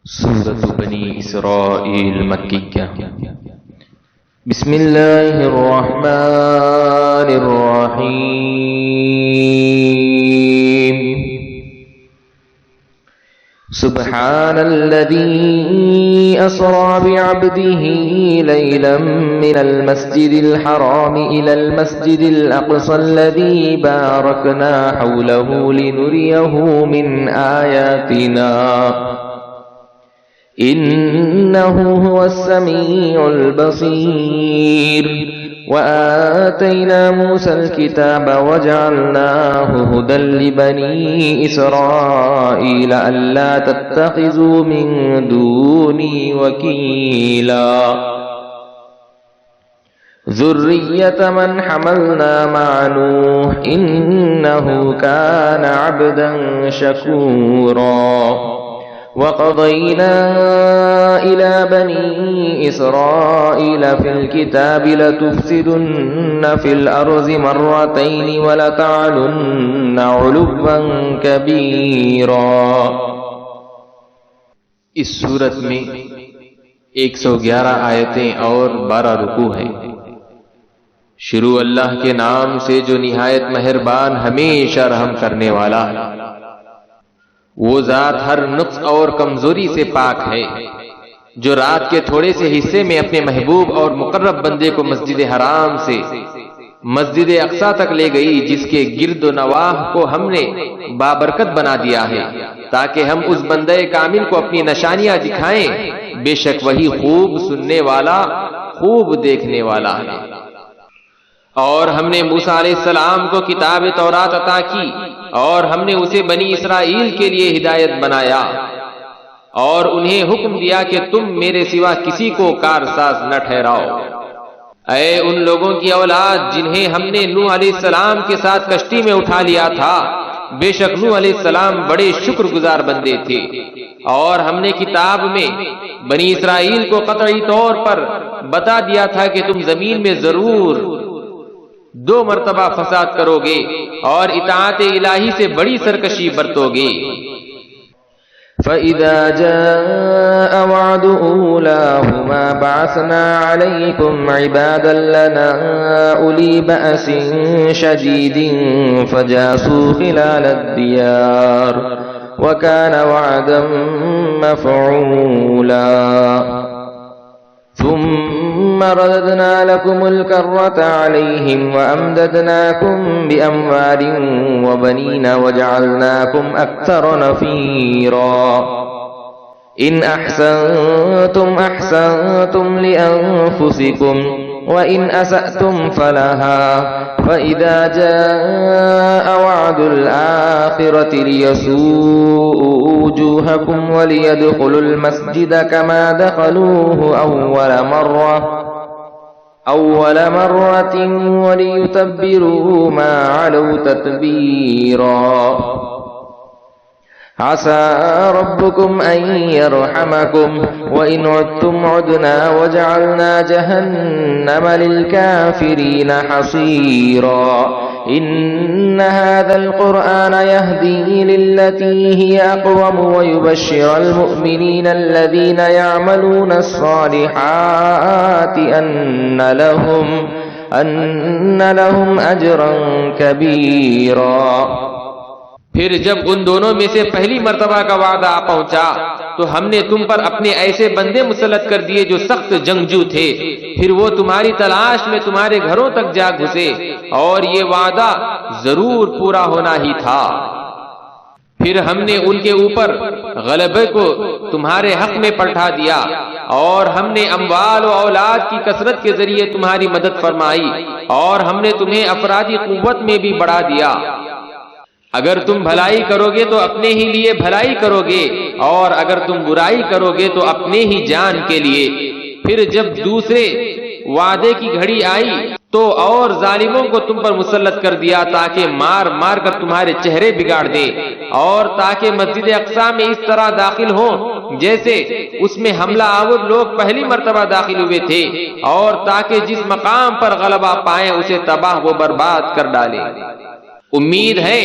سورة بني إسرائيل مكية. بسم الله الرحمن الرحيم. سبحان الذي أسرى بعبده ليلا من المسجد الحرام إلى المسجد الأقصى الذي باركنا حوله لنريه من آياتنا إنه هو السميع البصير. وآتينا موسى الكتاب وجعلناه هدى لبني إسرائيل ألا تتخذوا من دوني وكيلا ذرية من حملنا مع نوح إنه كان عبدا شكورا. وقضينا إلى بني إسرائيل في الكتاب لتفسدن في الأرض مرتين ولتعلن علوا كبيرا. اس سورت میں 111 آیتیں اور 12 رکوع ہیں. شروع اللہ کے نام سے جو نہایت مہربان ہمیشہ رحم کرنے والا ہے. وہ ذات ہر نقص اور کمزوری سے پاک ہے جو رات کے تھوڑے سے حصے میں اپنے محبوب اور مقرب بندے کو مسجد حرام سے مسجد اقصی تک لے گئی، جس کے گرد و نواح کو ہم نے بابرکت بنا دیا ہے تاکہ ہم اس بندے کامل کو اپنی نشانیاں دکھائیں. بے شک وہی خوب سننے والا، خوب دیکھنے والا ہے. اور ہم نے موسیٰ علیہ السلام کو کتاب تورات عطا کی اور ہم نے اسے بنی اسرائیل کے لیے ہدایت بنایا اور انہیں حکم دیا کہ تم میرے سوا کسی کو کارساز نہ ٹھہراؤ. اے ان لوگوں کی اولاد جنہیں ہم نے نوح علیہ السلام کے ساتھ کشتی میں اٹھا لیا تھا، بے شک نوح علیہ السلام بڑے شکر گزار بندے تھے. اور ہم نے کتاب میں بنی اسرائیل کو قطعی طور پر بتا دیا تھا کہ تم زمین میں ضرور 2 مرتبہ فساد کرو گے اور اطاعت الہی سے بڑی سرکشی برتو گے. فَإِذَا جَاءَ وَعْدُ أُولَاهُمَا بَعَثْنَا عَلَيْكُمْ عِبَادًا لَنَا أُولِي بَأْسٍ شَدِيدٍ فَجَاسُوا خِلَالَ الدِّيَارِ وَكَانَ وَعْدًا مَفْعُولًا. ثم رددنا لكم الكرة عليهم وأمددناكم بأموال وبنين وجعلناكم أكثر نفيرا. إن أحسنتم أحسنتم لأنفسكم وإن أسأتم فلها. فإذا جاء وعد الآخرة ليسوءوا وجوهكم وليدخلوا المسجد كما دخلوه أول مرة وليتبروا ما علوا تتبيرا. عسى ربكم أن يرحمكم وإن عدتم عدنا وجعلنا جهنم للكافرين حصيرا. إن هذا القرآن يهدي للتي هي أقوم ويبشر المؤمنين الذين يعملون الصالحات أن لهم أجرا كبيرا. پھر جب ان دونوں میں سے پہلی مرتبہ کا وعدہ آ پہنچا تو ہم نے تم پر اپنے ایسے بندے مسلط کر دیے جو سخت جنگجو تھے. پھر وہ تمہاری تلاش میں تمہارے گھروں تک جا گھسے اور یہ وعدہ ضرور پورا ہونا ہی تھا. پھر ہم نے ان کے اوپر غلبے کو تمہارے حق میں پلٹا دیا اور ہم نے اموال و اولاد کی کثرت کے ذریعے تمہاری مدد فرمائی اور ہم نے تمہیں افرادی قوت میں بھی بڑھا دیا. اگر تم بھلائی کرو گے تو اپنے ہی لیے بھلائی کرو گے اور اگر تم برائی کرو گے تو اپنے ہی جان کے لیے. پھر جب دوسرے وعدے کی گھڑی آئی تو اور ظالموں کو تم پر مسلط کر دیا تاکہ مار مار کر تمہارے چہرے بگاڑ دے اور تاکہ مسجد اقصی میں اس طرح داخل ہوں جیسے اس میں حملہ آور لوگ پہلی مرتبہ داخل ہوئے تھے اور تاکہ جس مقام پر غلبہ پائیں اسے تباہ و برباد کر ڈالے. امید ہے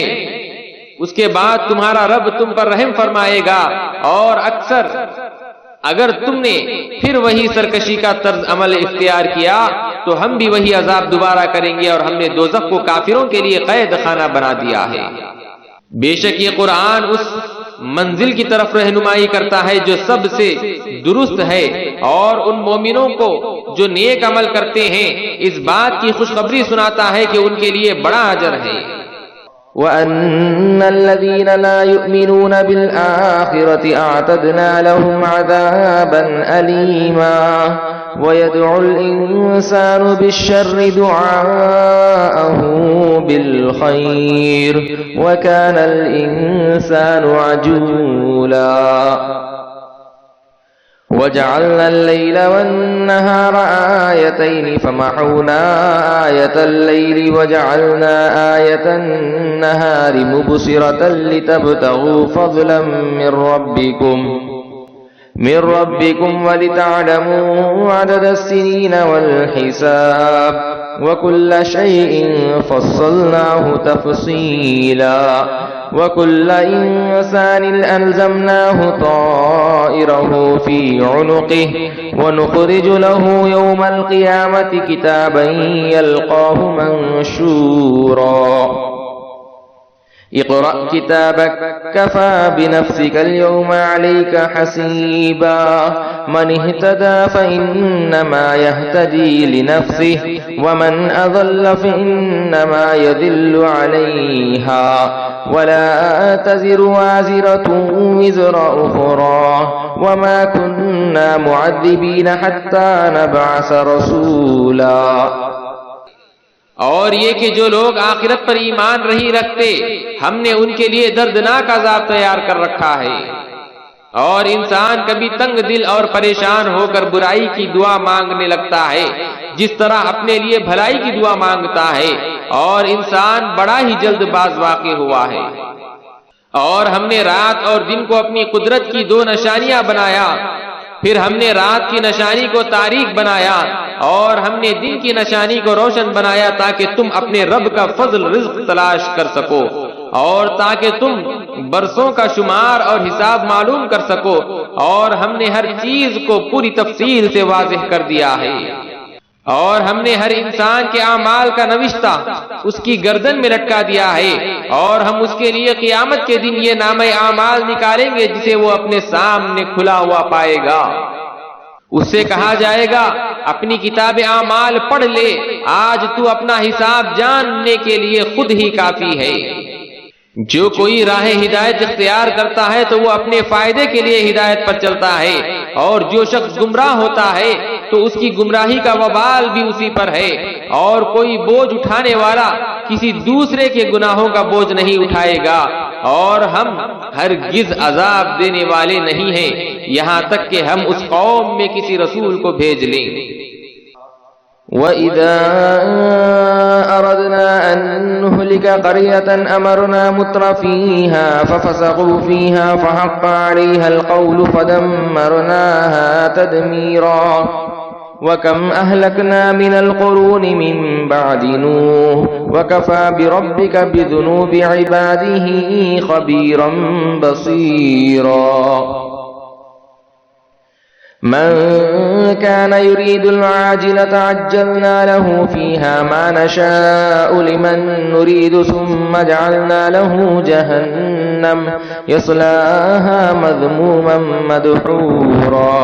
اس کے بعد تمہارا رب تم پر رحم فرمائے گا اور اکثر اگر تم نے پھر وہی سرکشی کا طرز عمل اختیار کیا تو ہم بھی وہی عذاب دوبارہ کریں گے، اور ہم نے دوزخ کو کافروں کے لیے قید خانہ بنا دیا ہے۔ بے شک یہ قرآن اس منزل کی طرف رہنمائی کرتا ہے جو سب سے درست ہے، اور ان مومنوں کو جو نیک عمل کرتے ہیں اس بات کی خوشخبری سناتا ہے کہ ان کے لیے بڑا اجر ہے۔ وَأَنَّ الَّذِينَ لَا يُؤْمِنُونَ بِالْآخِرَةِ أَعْتَدْنَا لَهُمْ عَذَابًا أَلِيمًا وَيَدْعُو الْإِنسَانُ بِالشَّرِّ دُعَاءَهُ بِالْخَيْرِ وَكَانَ الْإِنسَانُ عَجُولًا وَجَعَلْنَا اللَّيْلَ وَالنَّهَارَ آيَتَيْنِ فَمَحَوْنَا آيَةَ اللَّيْلِ وَجَعَلْنَا آيَةَ النَّهَارِ مُبْصِرَةً لِتَبْتَغُوا فَضْلًا من ربكم ولتعلموا عدد السنين والحساب وكل شيء فصلناه تفصيلا وكل إنسان ألزمناه طائره في عنقه ونخرج له يوم القيامة كتابا يلقاه منشورا اقرأ كتابك كفى بنفسك اليوم عليك حسيبا من اهتدى فإنما يهتدي لنفسه ومن أضل فإنما يذل عليها ولا تزر وازرة وزر أخرى وما كنا معذبين حتى نبعث رسولا۔ اور یہ کہ جو لوگ آخرت پر ایمان نہیں رکھتے ہم نے ان کے لیے دردناک عذاب تیار کر رکھا ہے، اور انسان کبھی تنگ دل اور پریشان ہو کر برائی کی دعا مانگنے لگتا ہے جس طرح اپنے لیے بھلائی کی دعا مانگتا ہے، اور انسان بڑا ہی جلد باز واقع ہوا ہے۔ اور ہم نے رات اور دن کو اپنی قدرت کی دو نشانیاں بنایا، پھر ہم نے رات کی نشانی کو تاریک بنایا اور ہم نے دن کی نشانی کو روشن بنایا تاکہ تم اپنے رب کا فضل رزق تلاش کر سکو، اور تاکہ تم برسوں کا شمار اور حساب معلوم کر سکو، اور ہم نے ہر چیز کو پوری تفصیل سے واضح کر دیا ہے۔ اور ہم نے ہر انسان کے اعمال کا نوشتہ اس کی گردن میں لٹکا دیا ہے، اور ہم اس کے لیے قیامت کے دن یہ نامہ اعمال نکالیں گے جسے وہ اپنے سامنے کھلا ہوا پائے گا۔ اس سے کہا جائے گا اپنی کتاب اعمال پڑھ لے، آج تو اپنا حساب جاننے کے لیے خود ہی کافی ہے۔ جو کوئی راہ ہدایت اختیار کرتا ہے تو وہ اپنے فائدے کے لیے ہدایت پر چلتا ہے، اور جو شخص گمراہ ہوتا ہے تو اس کی گمراہی کا وبال بھی اسی پر ہے، اور کوئی بوجھ اٹھانے والا کسی دوسرے کے گناہوں کا بوجھ نہیں اٹھائے گا، اور ہم ہرگز عذاب دینے والے نہیں ہیں یہاں تک کہ ہم اس قوم میں کسی رسول کو بھیج لیں۔ وَإِذَا أَرَدْنَا أَن نُّهْلِكَ قَرْيَةً أَمَرْنَا مُتْرَفِيهَا فَفَسَقُوا فِيهَا فَحَقَّ عَلَيْهَا الْقَوْلُ فَدَمَّرْنَاهَا تَدْمِيرًا وَكَمْ أَهْلَكْنَا مِنَ الْقُرُونِ مِن بَعْدِ نُوحٍ وَكَفَى بِرَبِّكَ بِذُنُوبِ عِبَادِهِ خَبِيرًا بَصِيرًا۔ من كان يريد العاجلة عجلنا له فيها ما نشاء لمن نريد ثم جعلنا له جهنم يصلاها مذموما مدحورا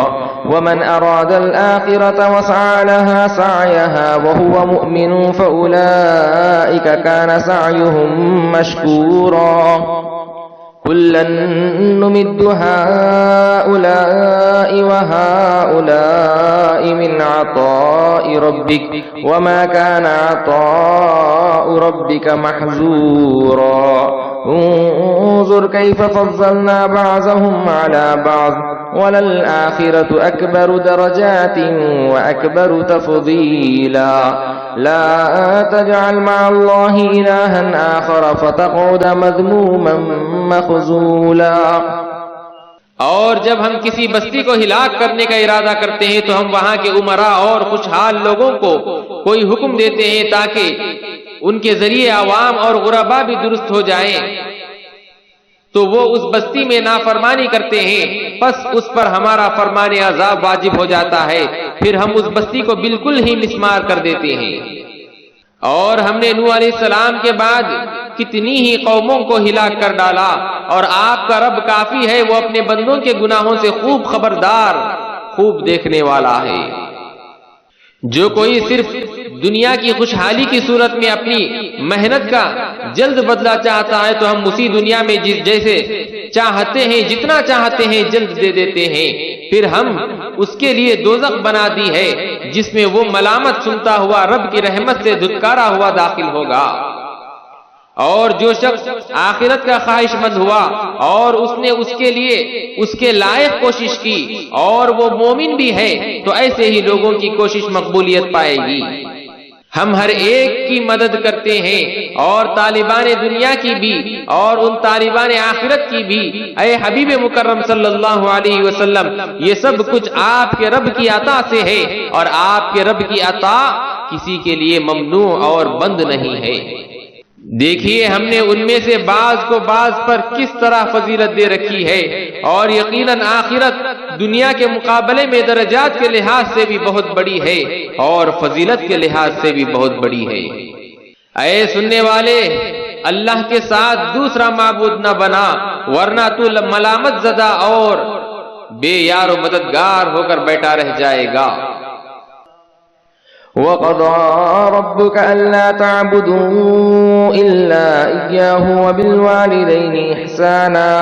ومن أراد الآخرة وسعى لها سعيها وهو مؤمن فأولئك كان سعيهم مشكورا كلا نمد هؤلاء وهؤلاء من عطاء ربك وما كان عطاء ربك محظورا انظر كيف فضلنا بعضهم على بعض وللآخرة أكبر درجات وأكبر تفضيلا لا تجعل مع الله إلها آخر فتقعد مذموما مخذولا۔ اور جب ہم کسی بستی کو ہلاک کرنے کا ارادہ کرتے ہیں تو ہم وہاں کے امراء اور خوشحال لوگوں کو کوئی حکم دیتے ہیں تاکہ ان کے ذریعے عوام اور غربا بھی درست ہو جائیں، تو وہ اس بستی میں نافرمانی کرتے ہیں، پس اس پر ہمارا فرمان عذاب واجب ہو جاتا ہے، پھر ہم اس بستی کو بالکل ہی مسمار کر دیتے ہیں۔ اور ہم نے نوح علیہ السلام کے بعد کتنی ہی قوموں کو ہلاک کر ڈالا، اور آپ کا رب کافی ہے، وہ اپنے بندوں کے گناہوں سے خوب خبردار، خوب دیکھنے والا ہے۔ جو کوئی صرف دنیا کی خوشحالی کی صورت میں اپنی محنت کا جلد بدلہ چاہتا ہے تو ہم اسی دنیا میں جیسے چاہتے ہیں، جتنا چاہتے ہیں جلد دے دیتے ہیں، پھر ہم اس کے لیے دوزخ بنا دی ہے جس میں وہ ملامت سنتا ہوا رب کی رحمت سے دھتکارا ہوا داخل ہوگا۔ اور جو شخص آخرت کا خواہش مند ہوا اور اس نے اس کے لیے اس کے لائق کوشش کی اور وہ مومن بھی ہے تو ایسے ہی لوگوں کی کوشش مقبولیت پائے گی۔ ہم ہر ایک کی مدد کرتے ہیں، اور طالبان دنیا کی بھی اور ان طالبان آخرت کی بھی۔ اے حبیب مکرم صلی اللہ علیہ وسلم، یہ سب کچھ آپ کے رب کی عطا سے ہے، اور آپ کے رب کی عطا کسی کے لیے ممنوع اور بند نہیں ہے۔ دیکھیے ہم نے ان میں سے بعض کو بعض پر کس طرح فضیلت دے رکھی ہے، اور یقیناً آخرت دنیا کے مقابلے میں درجات کے لحاظ سے بھی بہت بڑی ہے اور فضیلت کے لحاظ سے بھی بہت بڑی ہے۔ اے سننے والے، اللہ کے ساتھ دوسرا معبود نہ بنا، ورنہ تو ملامت زدہ اور بے یار و مددگار ہو کر بیٹھا رہ جائے گا۔ وَقَضَى رَبُّكَ أَلَّا تَعْبُدُوا إِلَّا إِيَّاهُ وَبِالْوَالِدَيْنِ إِحْسَانًا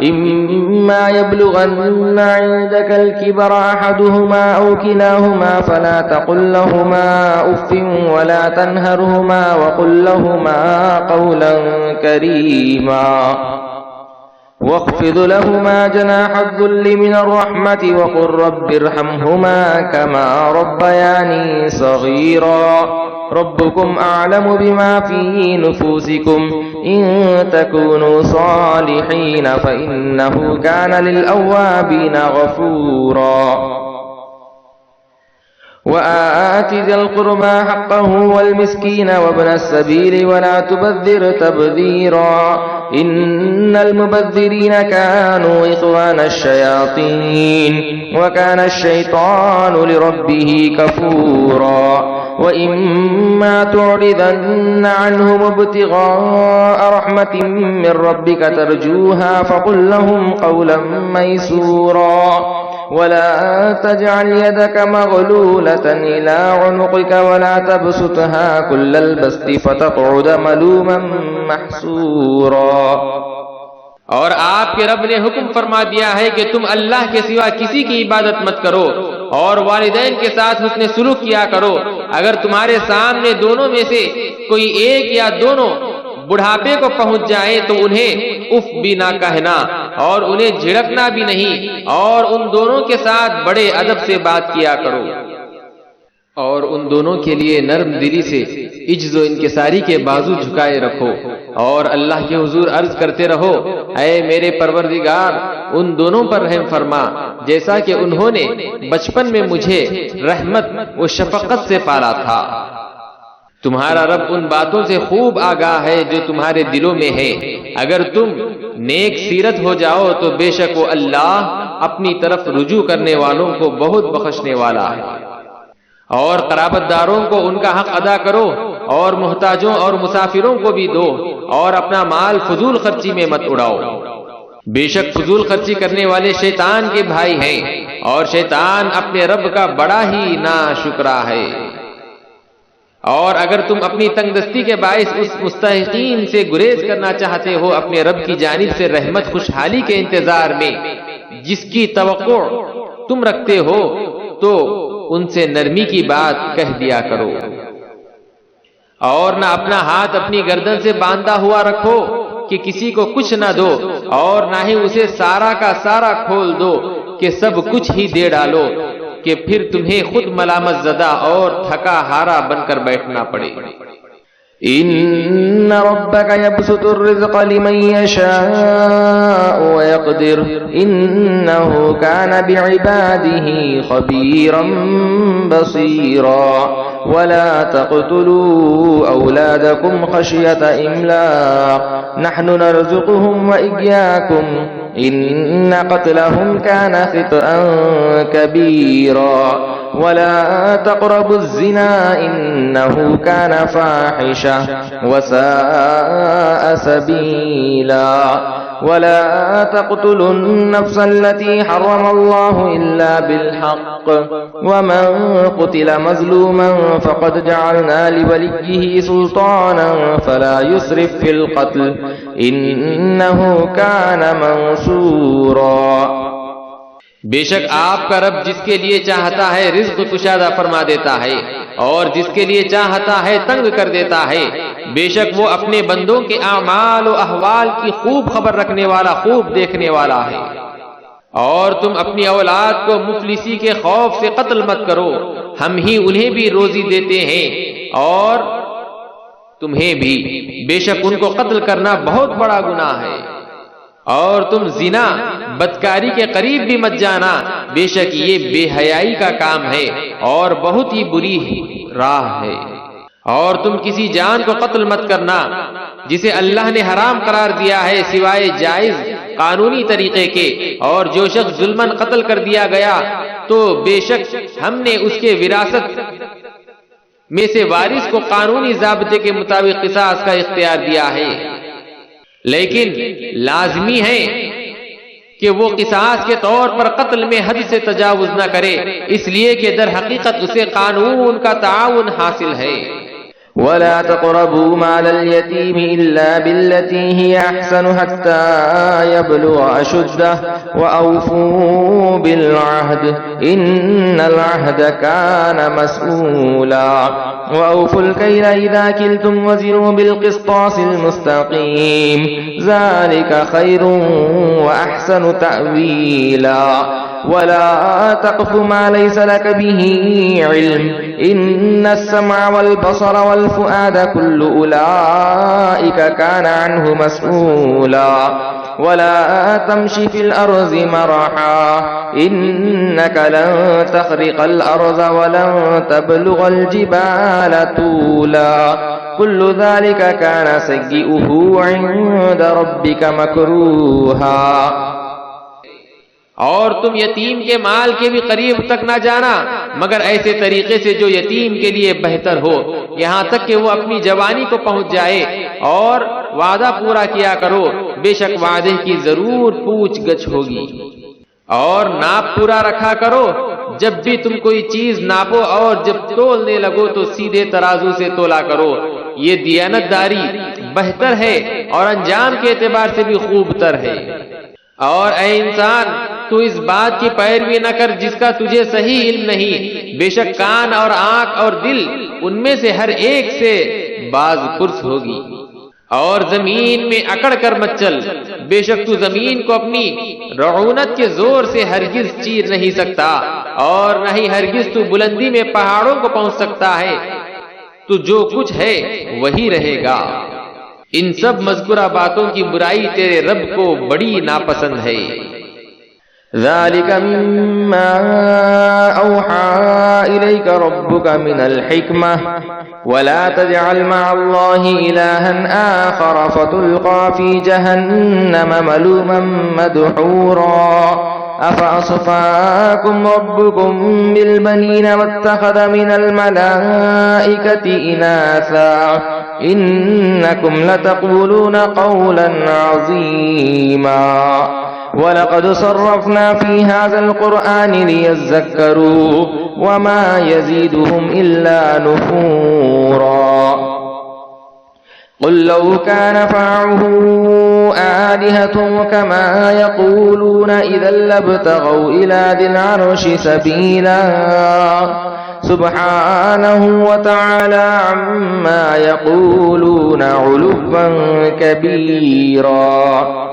إِمَّا يَبْلُغَنَّ عِندَكَ الْكِبَرَ أَحَدُهُمَا أَوْ كِلَاهُمَا فَلَا تَقُل لَّهُمَا أُفٍّ وَلَا تَنْهَرْهُمَا وَقُل لَّهُمَا قَوْلًا كَرِيمًا واخفض لهما جناح الذل من الرحمة وقل رب ارحمهما كما ربياني صغيرا ربكم أعلم بما في نفوسكم إن تكونوا صالحين فإنه كان للأوابين غفورا وآت ذا القربى حقه والمسكين وابن السبيل ولا تبذر تبذيرا إن المبذرين كانوا إخوان الشياطين وكان الشيطان لربه كفورا وإما تعرضن عنهم ابتغاء رحمة من ربك ترجوها فقل لهم قولا ميسورا ولا تجعل يدك مغلولة إلى عنقك ولا تبسطها كل البسط فتقعد ملوما محسورا۔ اور آپ کے رب نے حکم فرما دیا ہے کہ تم اللہ کے سوا کسی کی عبادت مت کرو، اور والدین کے ساتھ حسن سلوک کیا کرو۔ اگر تمہارے سامنے دونوں میں سے کوئی ایک یا دونوں بڑھاپے کو پہنچ جائے تو انہیں اف بھی نہ کہنا اور انہیں جھڑکنا بھی نہیں، اور ان دونوں کے ساتھ بڑے ادب سے بات کیا کرو، اور ان دونوں کے لیے نرم دلی سے عجز و انکساری کے بازو جھکائے رکھو، اور اللہ کے حضور عرض کرتے رہو، اے میرے پروردگار ان دونوں پر رحم فرما جیسا کہ انہوں نے بچپن میں مجھے رحمت و شفقت سے پالا تھا۔ تمہارا رب ان باتوں سے خوب آگاہ ہے جو تمہارے دلوں میں ہے۔ اگر تم نیک سیرت ہو جاؤ تو بے شک وہ اللہ اپنی طرف رجوع کرنے والوں کو بہت بخشنے والا ہے۔ اور قرابت داروں کو ان کا حق ادا کرو، اور محتاجوں اور مسافروں کو بھی دو، اور اپنا مال فضول خرچی میں مت اڑاؤ۔ بے شک فضول خرچی کرنے والے شیطان کے بھائی ہیں، اور شیطان اپنے رب کا بڑا ہی ناشکرا ہے۔ اور اگر تم اپنی تنگ دستی کے باعث اس مستحقین سے گریز کرنا چاہتے ہو اپنے رب کی جانب سے رحمت خوشحالی کے انتظار میں جس کی توقع تم رکھتے ہو، تو ان سے نرمی کی بات کہہ دیا کرو، اور نہ اپنا ہاتھ اپنی گردن سے باندھا ہوا رکھو کہ کسی کو کچھ نہ دو، اور نہ ہی اسے سارا کا سارا کھول دو کہ سب کچھ ہی دے ڈالو کہ پھر تمہیں خود ملامت زدہ اور تھکا ہارا بن کر بیٹھنا پڑے۔ إن ربك يبسط الرزق لمن يشاء ويقدر إنه كان بعباده خبيرا بصيرا ولا تقتلوا أولادكم خشية إملاق نحن نرزقهم وإياكم إن قتلهم كان خطأ كبيرا ولا تقربوا الزنا إنه كان فاحشة وساء سبيلا ولا تقتلوا النفس التي حرم الله إلا بالحق ومن قتل مظلوما فقد جعلنا لوليه سلطانا فلا يسرف في القتل إنه كان منصورا بے شک آپ کا رب جس کے لیے چاہتا ہے رزق کشادہ فرما دیتا ہے اور جس کے لیے چاہتا ہے تنگ کر دیتا ہے. بے شک وہ اپنے بندوں کے اعمال و احوال کی خوب خبر رکھنے والا، خوب دیکھنے والا ہے. اور تم اپنی اولاد کو مفلسی کے خوف سے قتل مت کرو، ہم ہی انہیں بھی روزی دیتے ہیں اور تمہیں بھی، بے شک ان کو قتل کرنا بہت بڑا گناہ ہے. اور تم زنا بدکاری کے قریب بھی مت جانا، بے شک یہ بے حیائی کا کام ہے اور بہت ہی بری راہ ہے. اور تم کسی جان کو قتل مت کرنا جسے اللہ نے حرام قرار دیا ہے سوائے جائز قانونی طریقے کے، اور جو شخص ظلماً قتل کر دیا گیا تو بے شک ہم نے اس کے وراثت میں سے وارث کو قانونی ضابطے کے مطابق قصاص کا اختیار دیا ہے. لیکن لازمی ہے کہ وہ قصاص کے طور پر قتل میں حد سے تجاوز نہ کرے، اس لیے کہ در حقیقت اسے قانون کا تعاون حاصل ہے. ولا تقربوا مال اليتيم إلا بالتي هي أحسن حتى يبلغ أشده وأوفوا بالعهد إن العهد كان مسؤولا وأوفوا الكيل إذا كلتم وزنوا بالقسطاس المستقيم ذلك خير وأحسن تأويلا ولا تقف ما ليس لك به علم إن السمع والبصر والفؤاد كل أولئك كان عنه مسؤولا ولا تمشي في الأرض مرحا إنك لن تخرق الأرض ولن تبلغ الجبال طولا كل ذلك كان سيئه عند ربك مكروها. اور تم یتیم کے مال کے بھی قریب تک نہ جانا مگر ایسے طریقے سے جو یتیم کے لیے بہتر ہو، یہاں تک کہ وہ اپنی جوانی کو پہنچ جائے. اور وعدہ پورا کیا کرو، بے شک وعدے کی ضرور پوچھ گچھ ہوگی. اور ناپ پورا رکھا کرو، جب بھی تم کوئی چیز ناپو اور جب تولنے لگو تو سیدھے ترازو سے تولا کرو، یہ دیانت داری بہتر ہے اور انجام کے اعتبار سے بھی خوب تر ہے. اور اے انسان، تو اس بات کی پیروی نہ کر جس کا تجھے صحیح علم نہیں، بے شک کان اور آنکھ اور دل ان میں سے ہر ایک سے باز پرس ہوگی. اور زمین میں اکڑ کر مت چل، بے شک تو زمین کو اپنی رعونت کے زور سے ہرگز چیر نہیں سکتا اور نہ ہی ہرگز تو بلندی میں پہاڑوں کو پہنچ سکتا ہے. تو جو کچھ ہے وہی رہے گا. ان سب مذکورہ باتوں کی برائی تیرے رب کو بڑی ناپسند ہے. ذلك مما أوحى إليك ربك من الحكمة ولا تجعل مع الله إلها آخر فتلقى في جهنم ملوما مدحورا أفأصفاكم ربكم بالبنين واتخذ من الملائكة إناثا إنكم لتقولون قولا عظيما وَلَقَدْ صَرَّفْنَا فِي هَذَا الْقُرْآنِ لِيَذَّكَّرُوا وَمَا يَزِيدُهُمْ إِلَّا نُفُورًا. قُلْ لَوْ كَانَ فَعُهُ آلِهَةٌ كَمَا يَقُولُونَ إِذًا لَّابْتَغَوْا إِلَى ذِي الْعَرْشِ سَبِيلًا سُبْحَانَهُ وَتَعَالَى عَمَّا يَقُولُونَ عُلُوًّا كَبِيرًا.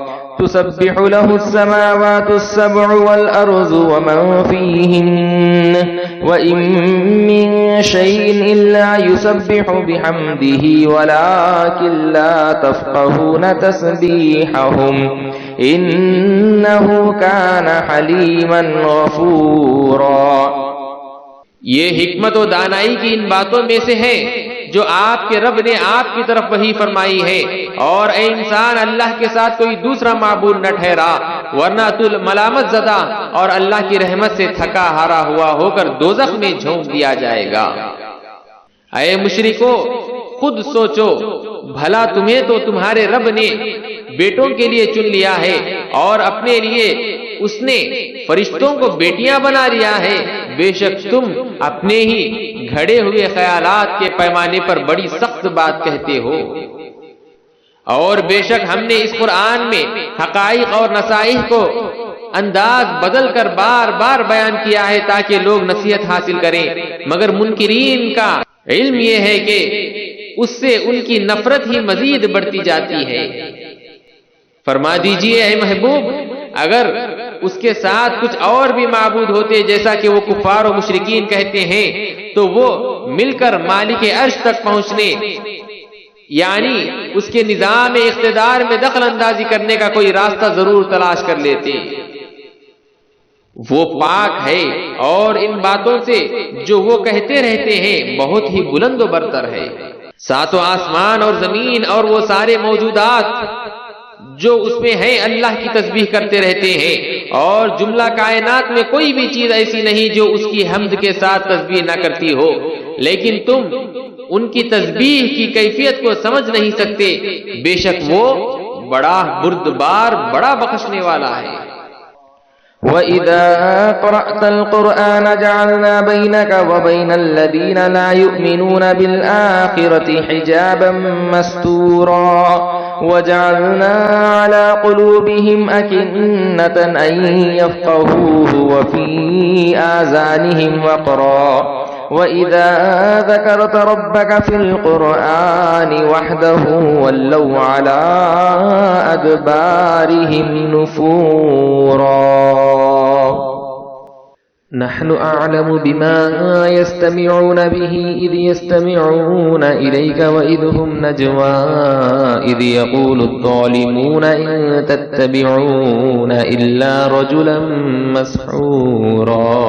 تسبح له السماوات السبع والأرض ومن فيهن وإن من شيء إلا يسبح بحمده ولكن لا تفقهون تسبيحهم إنه كان حليما غفورا۔ یہ حکمت و دانائی کی ان باتوں میں سے ہے جو آپ کے رب نے آپ کی طرف وحی فرمائی ہے، اور اے انسان اللہ کے ساتھ کوئی دوسرا معبود نہ ٹھہرا ورنہ تو ملامت زدہ اور اللہ کی رحمت سے تھکا ہارا ہوا ہو کر دوزخ میں جھونک دیا جائے گا۔ اے مشرکو، خود سوچو، بھلا تمہیں تو تمہارے رب نے بیٹوں کے لیے چن لیا ہے اور اپنے لیے اس نے فرشتوں کو بیٹیاں بنا لیا ہے۔ بے شک تم اپنے ہی گھڑے ہوئے خیالات کے پیمانے پر بڑی سخت بات کہتے ہو، اور بے شک ہم نے اس قرآن میں حقائق اور نصائح کو انداز بدل کر بار بار بیان کیا ہے تاکہ لوگ نصیحت حاصل کریں، مگر منکرین کا علم یہ ہے کہ اس سے ان کی نفرت ہی مزید بڑھتی جاتی ہے۔ فرما دیجئے اے محبوب، اگر اس کے ساتھ کچھ اور بھی معبود ہوتے جیسا کہ وہ کفار و مشرکین کہتے ہیں تو وہ مل کر مالک عرش تک پہنچنے، یعنی اس کے نظام اقتدار میں دخل اندازی کرنے کا کوئی راستہ ضرور تلاش کر لیتے۔ وہ پاک ہے اور ان باتوں سے جو وہ کہتے رہتے ہیں بہت ہی بلند و برتر ہے۔ ساتوں آسمان اور زمین اور وہ سارے موجودات جو اس میں ہے اللہ کی تسبیح کرتے رہتے ہیں، اور جملہ کائنات میں کوئی بھی چیز ایسی نہیں جو اس کی حمد کے ساتھ تسبیح نہ کرتی ہو، لیکن تم ان کی تسبیح کی کیفیت کو سمجھ نہیں سکتے۔ بے شک وہ بڑا بردبار، بڑا بخشنے والا ہے۔ وَإِذَا قَرَأْتَ الْقُرْآنَ جَعَلْنَا بَيْنَكَ وَبَيْنَ الَّذِينَ لَا يُؤْمِنُونَ بِالْآخِرَةِ حِجَابًا مَسْتُورًا وَجَعَلْنَا عَلَى قُلُوبِهِمْ أَكِنَّةً أَن يَفْقَهُوهُ وَفِي آذَانِهِمْ وَقْرًا وَإِذَا ذَكَرْتَ رَبَّكَ فِي الْقُرْآنِ وَحْدَهُ وَلَّوْا عَلَى أَدْبَارِهِمْ نُفُورًا۔ نحن أعلم بما يستمعون به إذ يستمعون إليك وإذ هم نجوى إذ يقول الظالمون إن تتبعون إلا رجلا مسحورا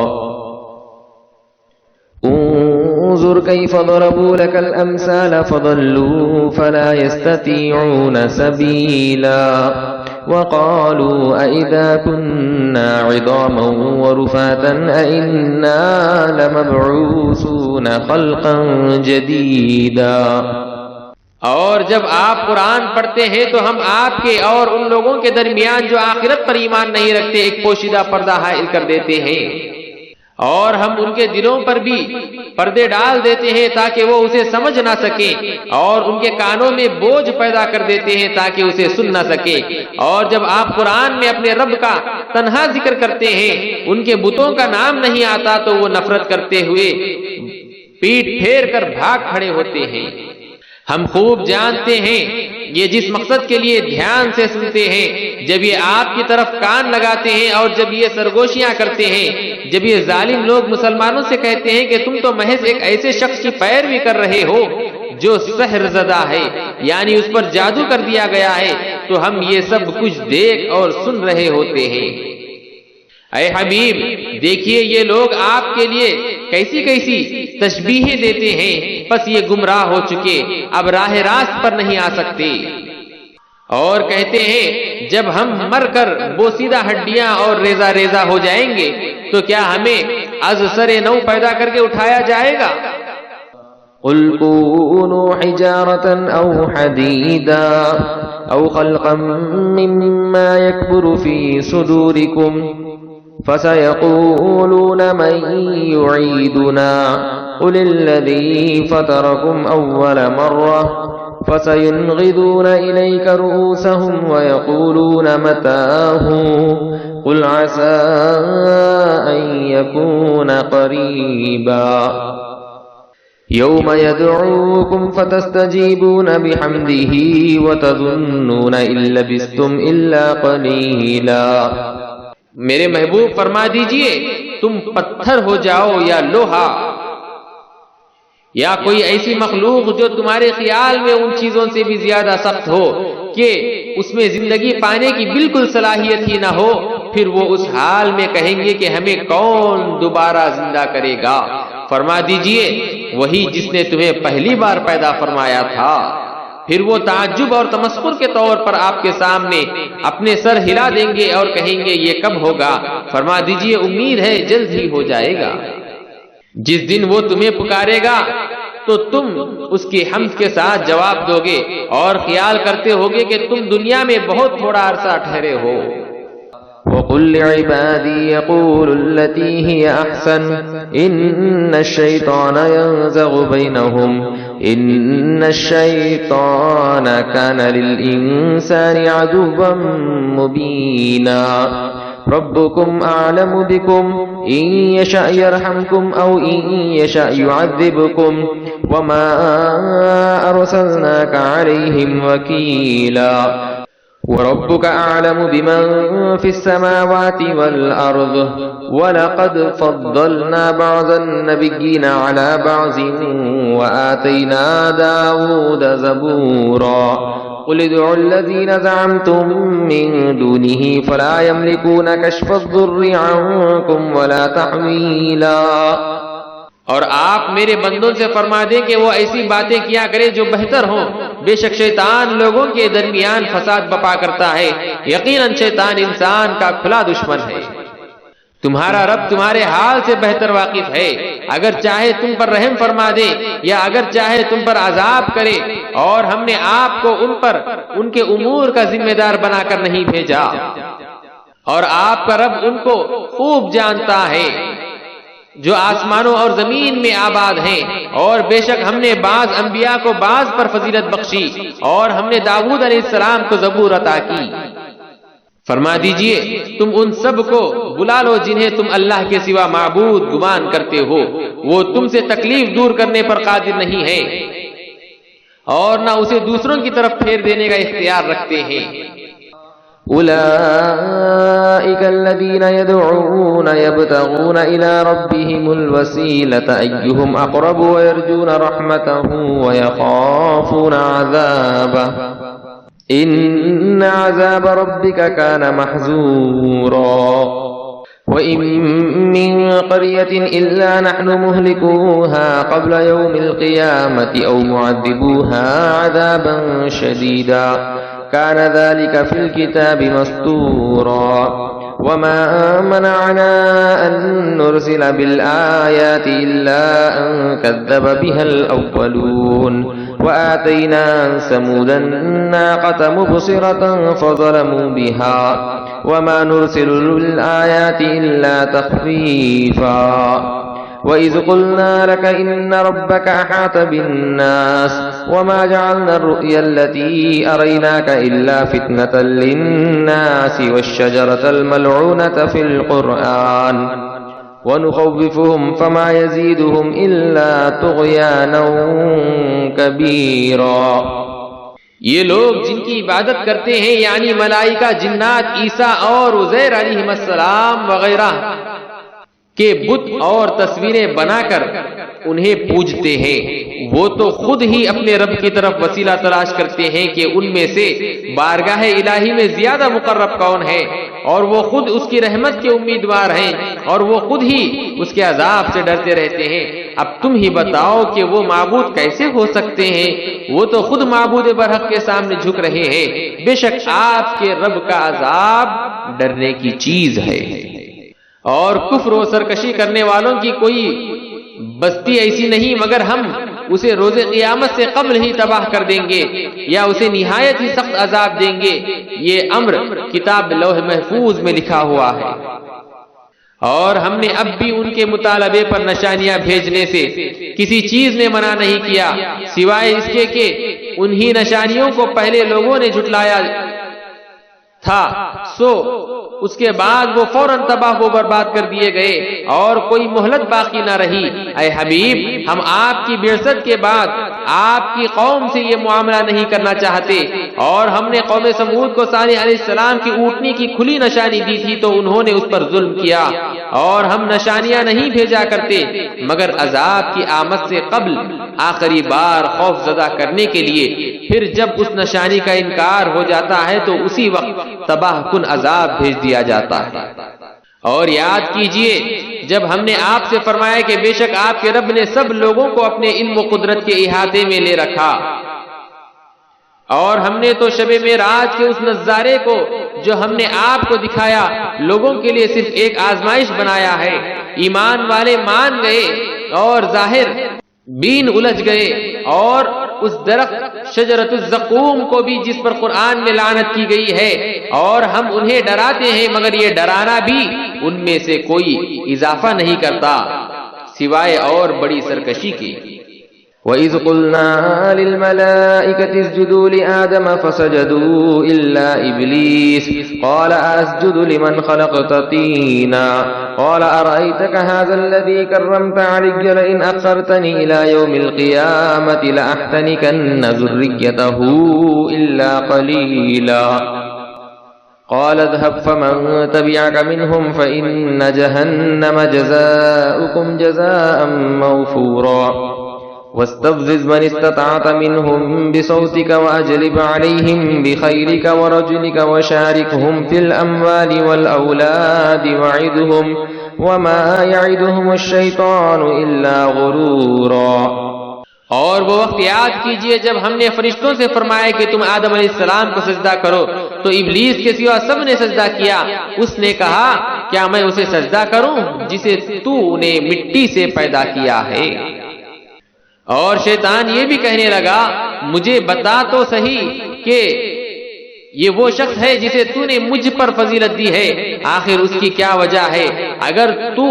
انظر كيف ضربوا لك الأمثال فضلوا فلا يستطيعون سبيلا وقالوا أئذا كنا عظاما ورفاتا أئنا لمبعوثون خلقا جديدا۔ اور جب آپ قرآن پڑھتے ہیں تو ہم آپ کے اور ان لوگوں کے درمیان جو آخرت پر ایمان نہیں رکھتے ایک پوشیدہ پردہ حائل کر دیتے ہیں، اور ہم ان کے دلوں پر بھی پردے ڈال دیتے ہیں تاکہ وہ اسے سمجھ نہ سکیں، اور ان کے کانوں میں بوجھ پیدا کر دیتے ہیں تاکہ اسے سن نہ سکیں۔ اور جب آپ قرآن میں اپنے رب کا تنہا ذکر کرتے ہیں، ان کے بتوں کا نام نہیں آتا تو وہ نفرت کرتے ہوئے پیٹ پھیر کر بھاگ کھڑے ہوتے ہیں۔ ہم خوب جانتے ہیں یہ جس مقصد کے لیے دھیان سے سنتے ہیں، جب یہ آپ کی طرف کان لگاتے ہیں اور جب یہ سرگوشیاں کرتے ہیں، جب یہ ظالم لوگ مسلمانوں سے کہتے ہیں کہ تم تو محض ایک ایسے شخص کی پیروی کر رہے ہو جو سحر زدہ ہے، یعنی اس پر جادو کر دیا گیا ہے، تو ہم یہ سب کچھ دیکھ اور سن رہے ہوتے ہیں۔ اے حبیب، دیکھیے یہ لوگ آپ کے لیے کیسی کیسی تشبیہیں دیتے ہیں، پس یہ گمراہ ہو چکے، اب راہ راست پر نہیں آ سکتے۔ اور کہتے ہیں جب ہم مر کر بوسیدہ ہڈیاں اور ریزہ ریزہ ہو جائیں گے تو کیا ہمیں از سر نو پیدا کر کے اٹھایا جائے گا؟ قل كونوا حجارة أو حديدا أو خلقا مما يكبر في صدوركم فسيقولون من يعيدنا قل الذي فطركم أول مرة فسينغضون إليك رؤوسهم ويقولون متاه قل عسى أن يكون قريبا۔ يوم يدعوكم فتستجيبون بحمده وتظنون إن لبثتم إلا قليلا۔ میرے محبوب فرما دیجئے تم پتھر ہو جاؤ یا لوہا یا کوئی ایسی مخلوق جو تمہارے خیال میں ان چیزوں سے بھی زیادہ سخت ہو کہ اس میں زندگی پانے کی بالکل صلاحیت ہی نہ ہو، پھر وہ اس حال میں کہیں گے کہ ہمیں کون دوبارہ زندہ کرے گا؟ فرما دیجئے وہی جس نے تمہیں پہلی بار پیدا فرمایا تھا۔ پھر وہ تعجب اور تمسخر کے طور پر آپ کے سامنے اپنے سر ہلا دیں گے اور کہیں گے یہ کب ہوگا؟ فرما دیجئے امید ہے جلد ہی ہو جائے گا۔ جس دن وہ تمہیں پکارے گا تو تم اس کی حمد کے ساتھ جواب دو گے اور خیال کرتے ہوگے کہ تم دنیا میں بہت تھوڑا عرصہ ٹھہرے ہو۔ وَقُلْ لِعِبَادِي يَقُولُوا الَّتِي هِيَ أَحْسَنُ إِنَّ الشَّيْطَانَ يَنزَغُ بَيْنَهُمْ إِنَّ الشَّيْطَانَ كَانَ لِلْإِنسَانِ عَدُوًّا مُبِينًا۔ ربكم أعلم بكم إن يشأ يرحمكم أو إن يشأ يعذبكم وما أرسلناك عليهم وكيلا وربك أعلم بمن في السماوات والأرض ولقد فضلنا بعض النبيين على بعض وآتينا داود زبورا قل ادعوا الذين زعمتم من دونه فلا يملكون كشف الضر عنكم ولا تحويلا۔ اور آپ میرے بندوں سے فرما دیں کہ وہ ایسی باتیں کیا کرے جو بہتر ہوں، بے شک شیطان لوگوں کے درمیان فساد بپا کرتا ہے، یقیناً شیطان انسان کا کھلا دشمن ہے۔ تمہارا رب تمہارے حال سے بہتر واقف ہے، اگر چاہے تم پر رحم فرما دے یا اگر چاہے تم پر عذاب کرے، اور ہم نے آپ کو ان پر ان کے امور کا ذمہ دار بنا کر نہیں بھیجا، اور آپ کا رب ان کو خوب جانتا ہے جو آسمانوں اور زمین میں آباد ہیں، اور بے شک ہم نے بعض انبیاء کو بعض پر فضیلت بخشی اور ہم نے داؤد علیہ السلام کو زبور عطا کی۔ فرما دیجئے تم ان سب کو بلا لو جنہیں تم اللہ کے سوا معبود گمان کرتے ہو، وہ تم سے تکلیف دور کرنے پر قادر نہیں ہے اور نہ اسے دوسروں کی طرف پھیر دینے کا اختیار رکھتے ہیں۔ أولئك الذين يدعون يبتغون إلى ربهم الوسيلة أيهم أقرب ويرجون رحمته ويخافون عذابه إن عذاب ربك كان محذورا وإن من قرية إلا نحن مهلكوها قبل يوم القيامة أو معذبوها عذابا شديدا كان ذلك في الكتاب مسطورا وما منعنا أن نرسل بالآيات إلا أن كذب بها الأولون وآتينا ثمود الناقة مبصرة فظلموا بها وما نرسل بالآيات إلا تخفيفا وَإِذْ قُلْنَا لَكَ إِنَّ رَبَّكَ أَحَاطَ بِالنَّاسِ وَمَا جَعَلْنَا الرُّؤْيَا الَّتِي أَرَيْنَاكَ إِلَّا فِتْنَةً لِلنَّاسِ وَالشَّجَرَةَ الْمَلْعُونَةَ فِي الْقُرْآنِ وَنُخَوِّفُهُمْ فَمَا يَزِيدُهُمْ إِلَّا طُغْيَانًا كَبِيرًا۔ یہ لوگ جن کی عبادت کرتے ہیں یعنی ملائکہ، جنات، عیسیٰ اور عزیر علیہ السلام وغیرہ کہ بت اور تصویریں بنا کر انہیں پوجتے ہیں، وہ تو خود ہی اپنے رب کی طرف وسیلہ تلاش کرتے ہیں کہ ان میں سے بارگاہ الہی میں زیادہ مقرب کون ہے، اور وہ خود اس کی رحمت کے امیدوار ہیں اور وہ خود ہی اس کے عذاب سے ڈرتے رہتے ہیں۔ اب تم ہی بتاؤ کہ وہ معبود کیسے ہو سکتے ہیں؟ وہ تو خود معبود برحق کے سامنے جھک رہے ہیں، بے شک آپ کے رب کا عذاب ڈرنے کی چیز ہے۔ اور کفر و سرکشی کرنے والوں کی کوئی بستی ایسی نہیں مگر ہم اسے روز قیامت سے قبل ہی تباہ کر دیں گے یا اسے نہایت ہی سخت عذاب دیں گے۔ یہ امر کتاب لوح محفوظ میں لکھا ہوا ہے۔ اور ہم نے اب بھی ان کے مطالبے پر نشانیاں بھیجنے سے کسی چیز نے منع نہیں کیا سوائے اس کے کہ انہی نشانیوں کو پہلے لوگوں نے جھٹلایا تھا سو اس کے بعد وہ فوراً تباہ و برباد کر دیے گئے اور کوئی مہلت باقی نہ رہی۔ اے حبیب، ہم آپ کی بعثت کے بعد آپ کی قوم سے یہ معاملہ نہیں کرنا چاہتے، اور ہم نے قوم سمود کو صالح علیہ السلام کی اونٹنی کی کھلی نشانی دی تھی تو انہوں نے اس پر ظلم کیا، اور ہم نشانیاں نہیں بھیجا کرتے مگر عذاب کی آمد سے قبل آخری بار خوف زدہ کرنے کے لیے، پھر جب اس نشانی کا انکار ہو جاتا ہے تو اسی وقت تباہ کن عذاب بھیج دیا جاتا ہے۔ اور یاد کیجئے جب ہم نے آپ سے فرمایا کہ بے شک آپ کے رب نے سب لوگوں کو اپنے علم و قدرت کے احاطے میں لے رکھا، اور ہم نے تو شب معراج کے اس نظارے کو جو ہم نے آپ کو دکھایا لوگوں کے لیے صرف ایک آزمائش بنایا ہے۔ ایمان والے مان گئے اور ظاہر بین الجھ گئے، اور اس درخت شجرۃ الزقوم کو بھی جس پر قرآن میں لعنت کی گئی ہے، اور ہم انہیں ڈراتے ہیں مگر یہ ڈرانا بھی ان میں سے کوئی اضافہ نہیں کرتا سوائے اور بڑی سرکشی کے۔ وَإِذْ قُلْنَا لِلْمَلَائِكَةِ اسْجُدُوا لِآدَمَ فَسَجَدُوا إِلَّا إِبْلِيسَ قَالَ أَسْجُدُ لِمَنْ خَلَقْتَ طِينًا قَالَ أَرَأَيْتَكَ هَذَا الَّذِي كَرَّمْتَ عَلَيَّ لَئِنْ أَخَّرْتَنِي إِلَى يَوْمِ الْقِيَامَةِ لَأَحْتَنِكَنَّ ذُرِّيَّتَهُ إِلَّا قَلِيلًا قال اذهب فمن تبعك منهم فإن جهنم جزاؤكم جزاء موفورا واستفزز من استطعت منهم بصوتك وأجلب عليهم بخيلك ورجلك وشاركهم في الأموال والأولاد وعدهم وما يعدهم الشيطان إلا غرورا۔ اور وہ وقت یاد کیجئے جب ہم نے فرشتوں سے فرمایا کہ تم آدم علیہ السلام کو سجدہ کرو تو ابلیس کے سوا سب نے سجدہ کیا۔ اس نے کہا کیا میں اسے سجدہ کروں جسے تو نے مٹی سے پیدا کیا ہے؟ اور شیطان یہ بھی کہنے لگا مجھے بتا تو صحیح کہ یہ وہ شخص ہے جسے تو نے مجھ پر فضیلت دی ہے، آخر اس کی کیا وجہ ہے؟ اگر تو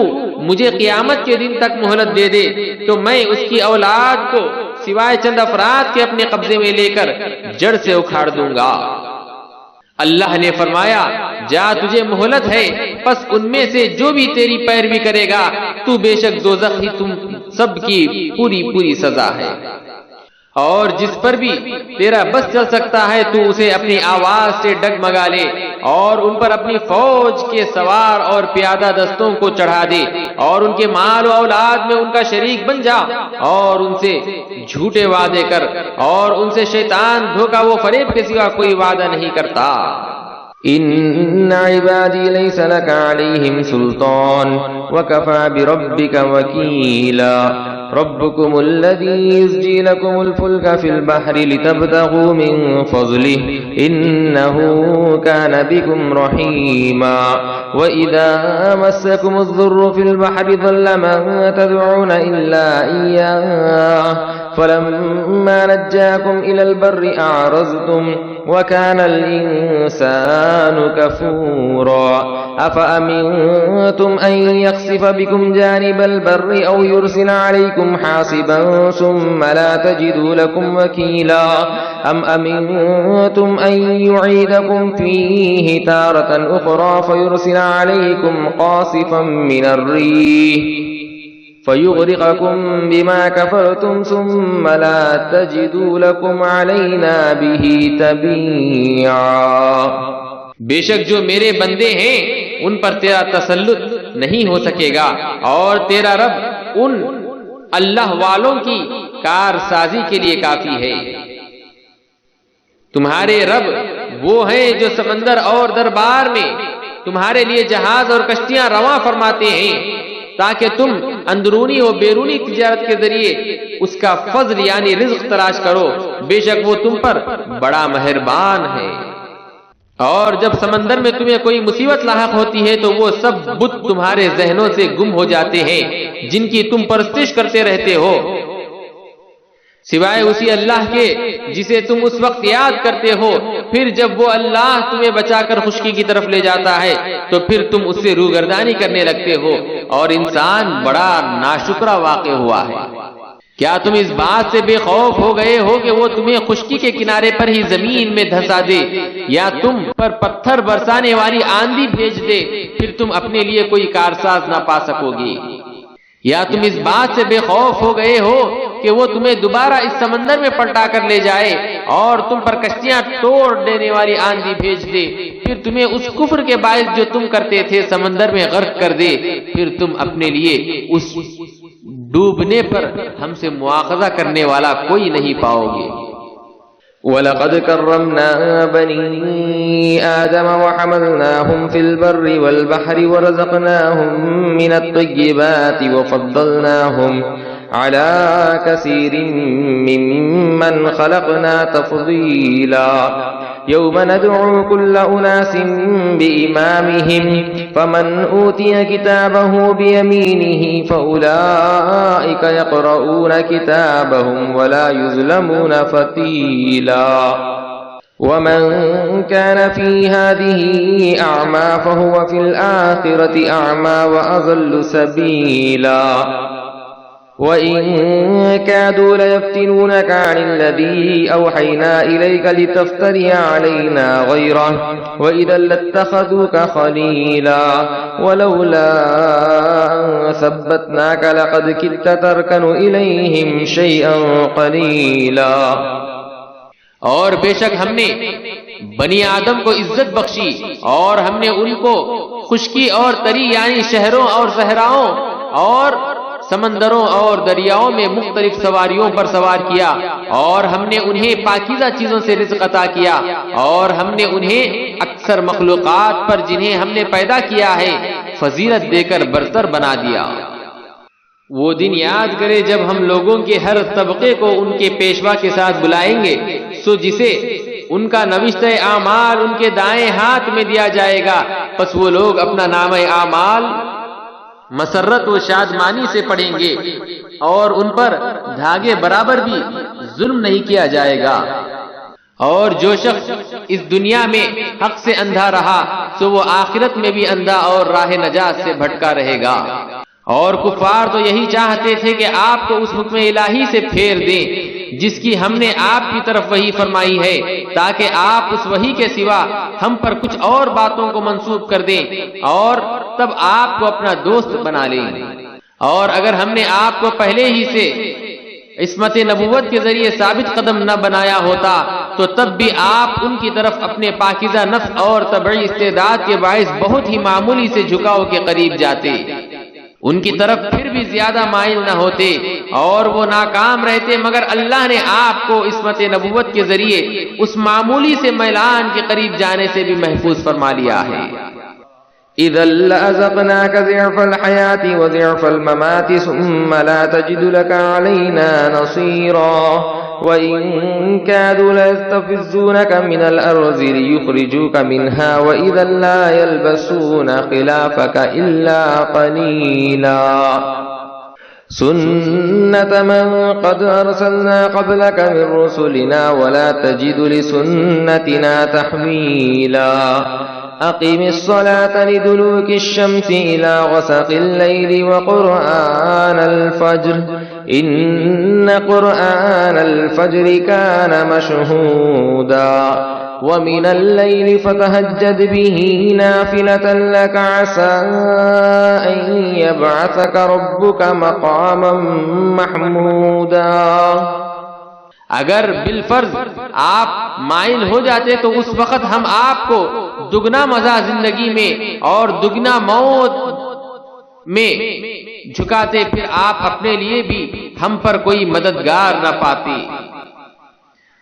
مجھے قیامت کے دن تک مہلت دے دے تو میں اس کی اولاد کو سوائے چند افراد کے اپنے قبضے میں لے کر جڑ سے اکھاڑ دوں گا۔ اللہ نے فرمایا جا تجھے مہلت ہے، پس ان میں سے جو بھی تیری پیروی کرے گا تو بے شک دوزخ ہی تم سب کی پوری سزا ہے، اور جس پر بھی تیرا بس چل سکتا ہے تو اسے اپنی آواز سے ڈگمگا لے، اور ان پر اپنی فوج کے سوار اور پیادہ دستوں کو چڑھا دے، اور ان کے مال و اولاد میں ان کا شریک بن جا، اور ان سے جھوٹے وعدے کر، اور ان سے شیطان دھوکہ و فریب کے سوا کوئی وعدہ نہیں کرتا۔ إن عبادي ليس لك عليهم سلطان وكفى بربك وكيلا ربكم الذي يزجي لكم الفلك في البحر لتبتغوا من فضله إنه كان بكم رحيما وإذا مسكم الضر في البحر ضل من تدعون إلا إياه فلما نجاكم إلى البر أعرضتم وكان الإنسان كفورا أفأمنتم أن يخسف بكم جانب البر أو يرسل عليكم حاصبا ثم لا تجدوا لكم وكيلا أم أمنتم أن يعيدكم فيه تارة أخرى فيرسل عليكم قاصفا من الريح فيغرقكم بما كفرتم ثم لا تجدوا لكم علينا به تبيعا۔ بے شک جو میرے بندے ہیں ان پر تیرا تسلط نہیں ہو سکے گا، اور تیرا رب ان اللہ والوں کی کار سازی کے لیے کافی ہے۔ تمہارے رب وہ ہیں جو سمندر اور دربار میں تمہارے لیے جہاز اور کشتیاں رواں فرماتے ہیں تاکہ تم اندرونی و بیرونی تجارت کے ذریعے اس کا فضل یعنی رزق تلاش کرو، بے شک وہ تم پر بڑا مہربان ہے۔ اور جب سمندر میں تمہیں کوئی مصیبت لاحق ہوتی ہے تو وہ سب بت تمہارے ذہنوں سے گم ہو جاتے ہیں جن کی تم پرستش کرتے رہتے ہو، سوائے اسی اللہ کے جسے تم اس وقت یاد کرتے ہو۔ پھر جب وہ اللہ تمہیں بچا کر خشکی کی طرف لے جاتا ہے تو پھر تم اس سے روگردانی کرنے لگتے ہو، اور انسان بڑا ناشکرا واقع ہوا ہے۔ کیا تم اس بات سے بے خوف ہو گئے ہو کہ وہ تمہیں خشکی کے کنارے پر ہی زمین میں دھسا دے یا تم پر پتھر برسانے والی آندھی بھیج دے، پھر تم اپنے لیے کوئی کارساز نہ پا سکو گے؟ یا تم اس بات سے بے خوف ہو گئے ہو کہ وہ تمہیں دوبارہ اس سمندر میں پلٹا کر لے جائے اور تم پر کشتیاں توڑ دینے والی آندھی بھیج دے، پھر تمہیں اس کفر کے باعث جو تم کرتے تھے سمندر میں غرق کر دے، پھر تم اپنے لیے اس ڈوبنے پر ہم سے مواخذہ کرنے والا کوئی نہیں پاؤ گے۔ وَلَقَدْ كَرَّمْنَا بَنِي آدَمَ وَحَمَلْنَاهُمْ فِي الْبَرِّ وَالْبَحْرِ وَرَزَقْنَاهُم مِّنَ الطَّيِّبَاتِ وَفَضَّلْنَاهُمْ عَلَى كَثِيرٍ مِّمَّنْ خَلَقْنَا تَفْضِيلًا يَوْمَ نَدْعُو كُلَّ أُنَاسٍ بِإِمَامِهِمْ فَمَنْ أُوتِيَ كِتَابَهُ بِيَمِينِهِ فَأُولَئِكَ يَقْرَؤُونَ كِتَابَهُمْ وَلَا يُظْلَمُونَ فَتِيلًا وَمَنْ كَانَ فِي هَذِهِ أَعْمَى فَهُوَ فِي الْآخِرَةِ أَعْمَى وَأَضَلُّ سَبِيلًا وَإِن كَادُوا لَيَفْتِنُونَكَ عَنِ الَّذِي أَوْحَيْنَا إِلَيْكَ لِتَفْتَرِيَ عَلَيْنَا غَيْرَهُ وَإِذًا لَاتَّخَذُوكَ خَلِيلًا وَلَوْلَا أَن ثَبَّتْنَاكَ لَقَدْ كِدتَّ تَرْكَنُ إِلَيْهِمْ شَيْئًا قَلِيلًا اور بے شک ہم نے بنی آدم کو عزت بخشی اور ہم نے ان کو خشکی اور تری یعنی شہروں اور صحراؤں اور سمندروں اور دریاؤں میں مختلف سواریوں پر سوار کیا، اور ہم نے انہیں پاکیزہ چیزوں سے رزق عطا کیا، اور ہم نے انہیں اکثر مخلوقات پر جنہیں ہم نے پیدا کیا ہے فضیلت دے کر برتر بنا دیا۔ وہ دن یاد کرے جب ہم لوگوں کے ہر طبقے کو ان کے پیشوا کے ساتھ بلائیں گے، سو جسے ان کا نوشتہ اعمال ان کے دائیں ہاتھ میں دیا جائے گا، پس وہ لوگ اپنا نامہ اعمال مسرت و شادمانی سے پڑھیں گے اور ان پر دھاگے برابر بھی ظلم نہیں کیا جائے گا۔ اور جو شخص اس دنیا میں حق سے اندھا رہا تو وہ آخرت میں بھی اندھا اور راہ نجات سے بھٹکا رہے گا۔ اور کفار تو یہی چاہتے تھے کہ آپ کو اس حکم الہی سے پھیر دیں جس کی ہم نے آپ کی طرف وحی فرمائی ہے، تاکہ آپ اس وحی کے سوا ہم پر کچھ اور باتوں کو منسوب کر دیں اور تب آپ کو اپنا دوست بنا لیں۔ اور اگر ہم نے آپ کو پہلے ہی سے عصمت نبوت کے ذریعے ثابت قدم نہ بنایا ہوتا تو تب بھی آپ ان کی طرف اپنے پاکیزہ نفس اور طبعی استعداد کے باعث بہت ہی معمولی سے جھکاؤ کے قریب جاتے، ان کی طرف پھر بھی زیادہ مائل نہ ہوتے اور وہ ناکام رہتے، مگر اللہ نے آپ کو عصمت نبوت کے ذریعے اس معمولی سے میلان کے قریب جانے سے بھی محفوظ فرما لیا ہے۔ إِذًا لَأَذَقْنَاكَ ضِعْفَ الْحَيَاةِ وَضِعْفَ الْمَمَاتِ ثُمَّ لَا تَجِدُ لَكَ عَلَيْنَا نَصِيرًا وَإِن كَادُوا لَيَسْتَفِزُّونَكَ مِنَ الْأَرْضِ لِيُخْرِجُوكَ مِنْهَا وَإِذًا لَا يَلْبَسُونَ خِلَافَكَ إِلَّا قَلِيلًا سُنَّةَ مَن قَدْ أَرْسَلْنَا قَبْلَكَ مِن رُّسُلِنَا وَلَا تَجِدُ لِسُنَّتِنَا تَحْوِيلًا أقم الصلاة لدلوك الشمس إلى غسق الليل وقرآن الفجر إن قرآن الفجر كان مشهودا ومن الليل فتهجد به نافلة لك عسى أن يبعثك ربك مقاما محمودا۔ اگر بالفرض آپ مائل ہو جاتے تو اس وقت ہم آپ کو دگنا مزہ زندگی میں اور دگنا موت میں جھکاتے، پھر آپ اپنے لیے بھی ہم پر کوئی مددگار نہ پاتے۔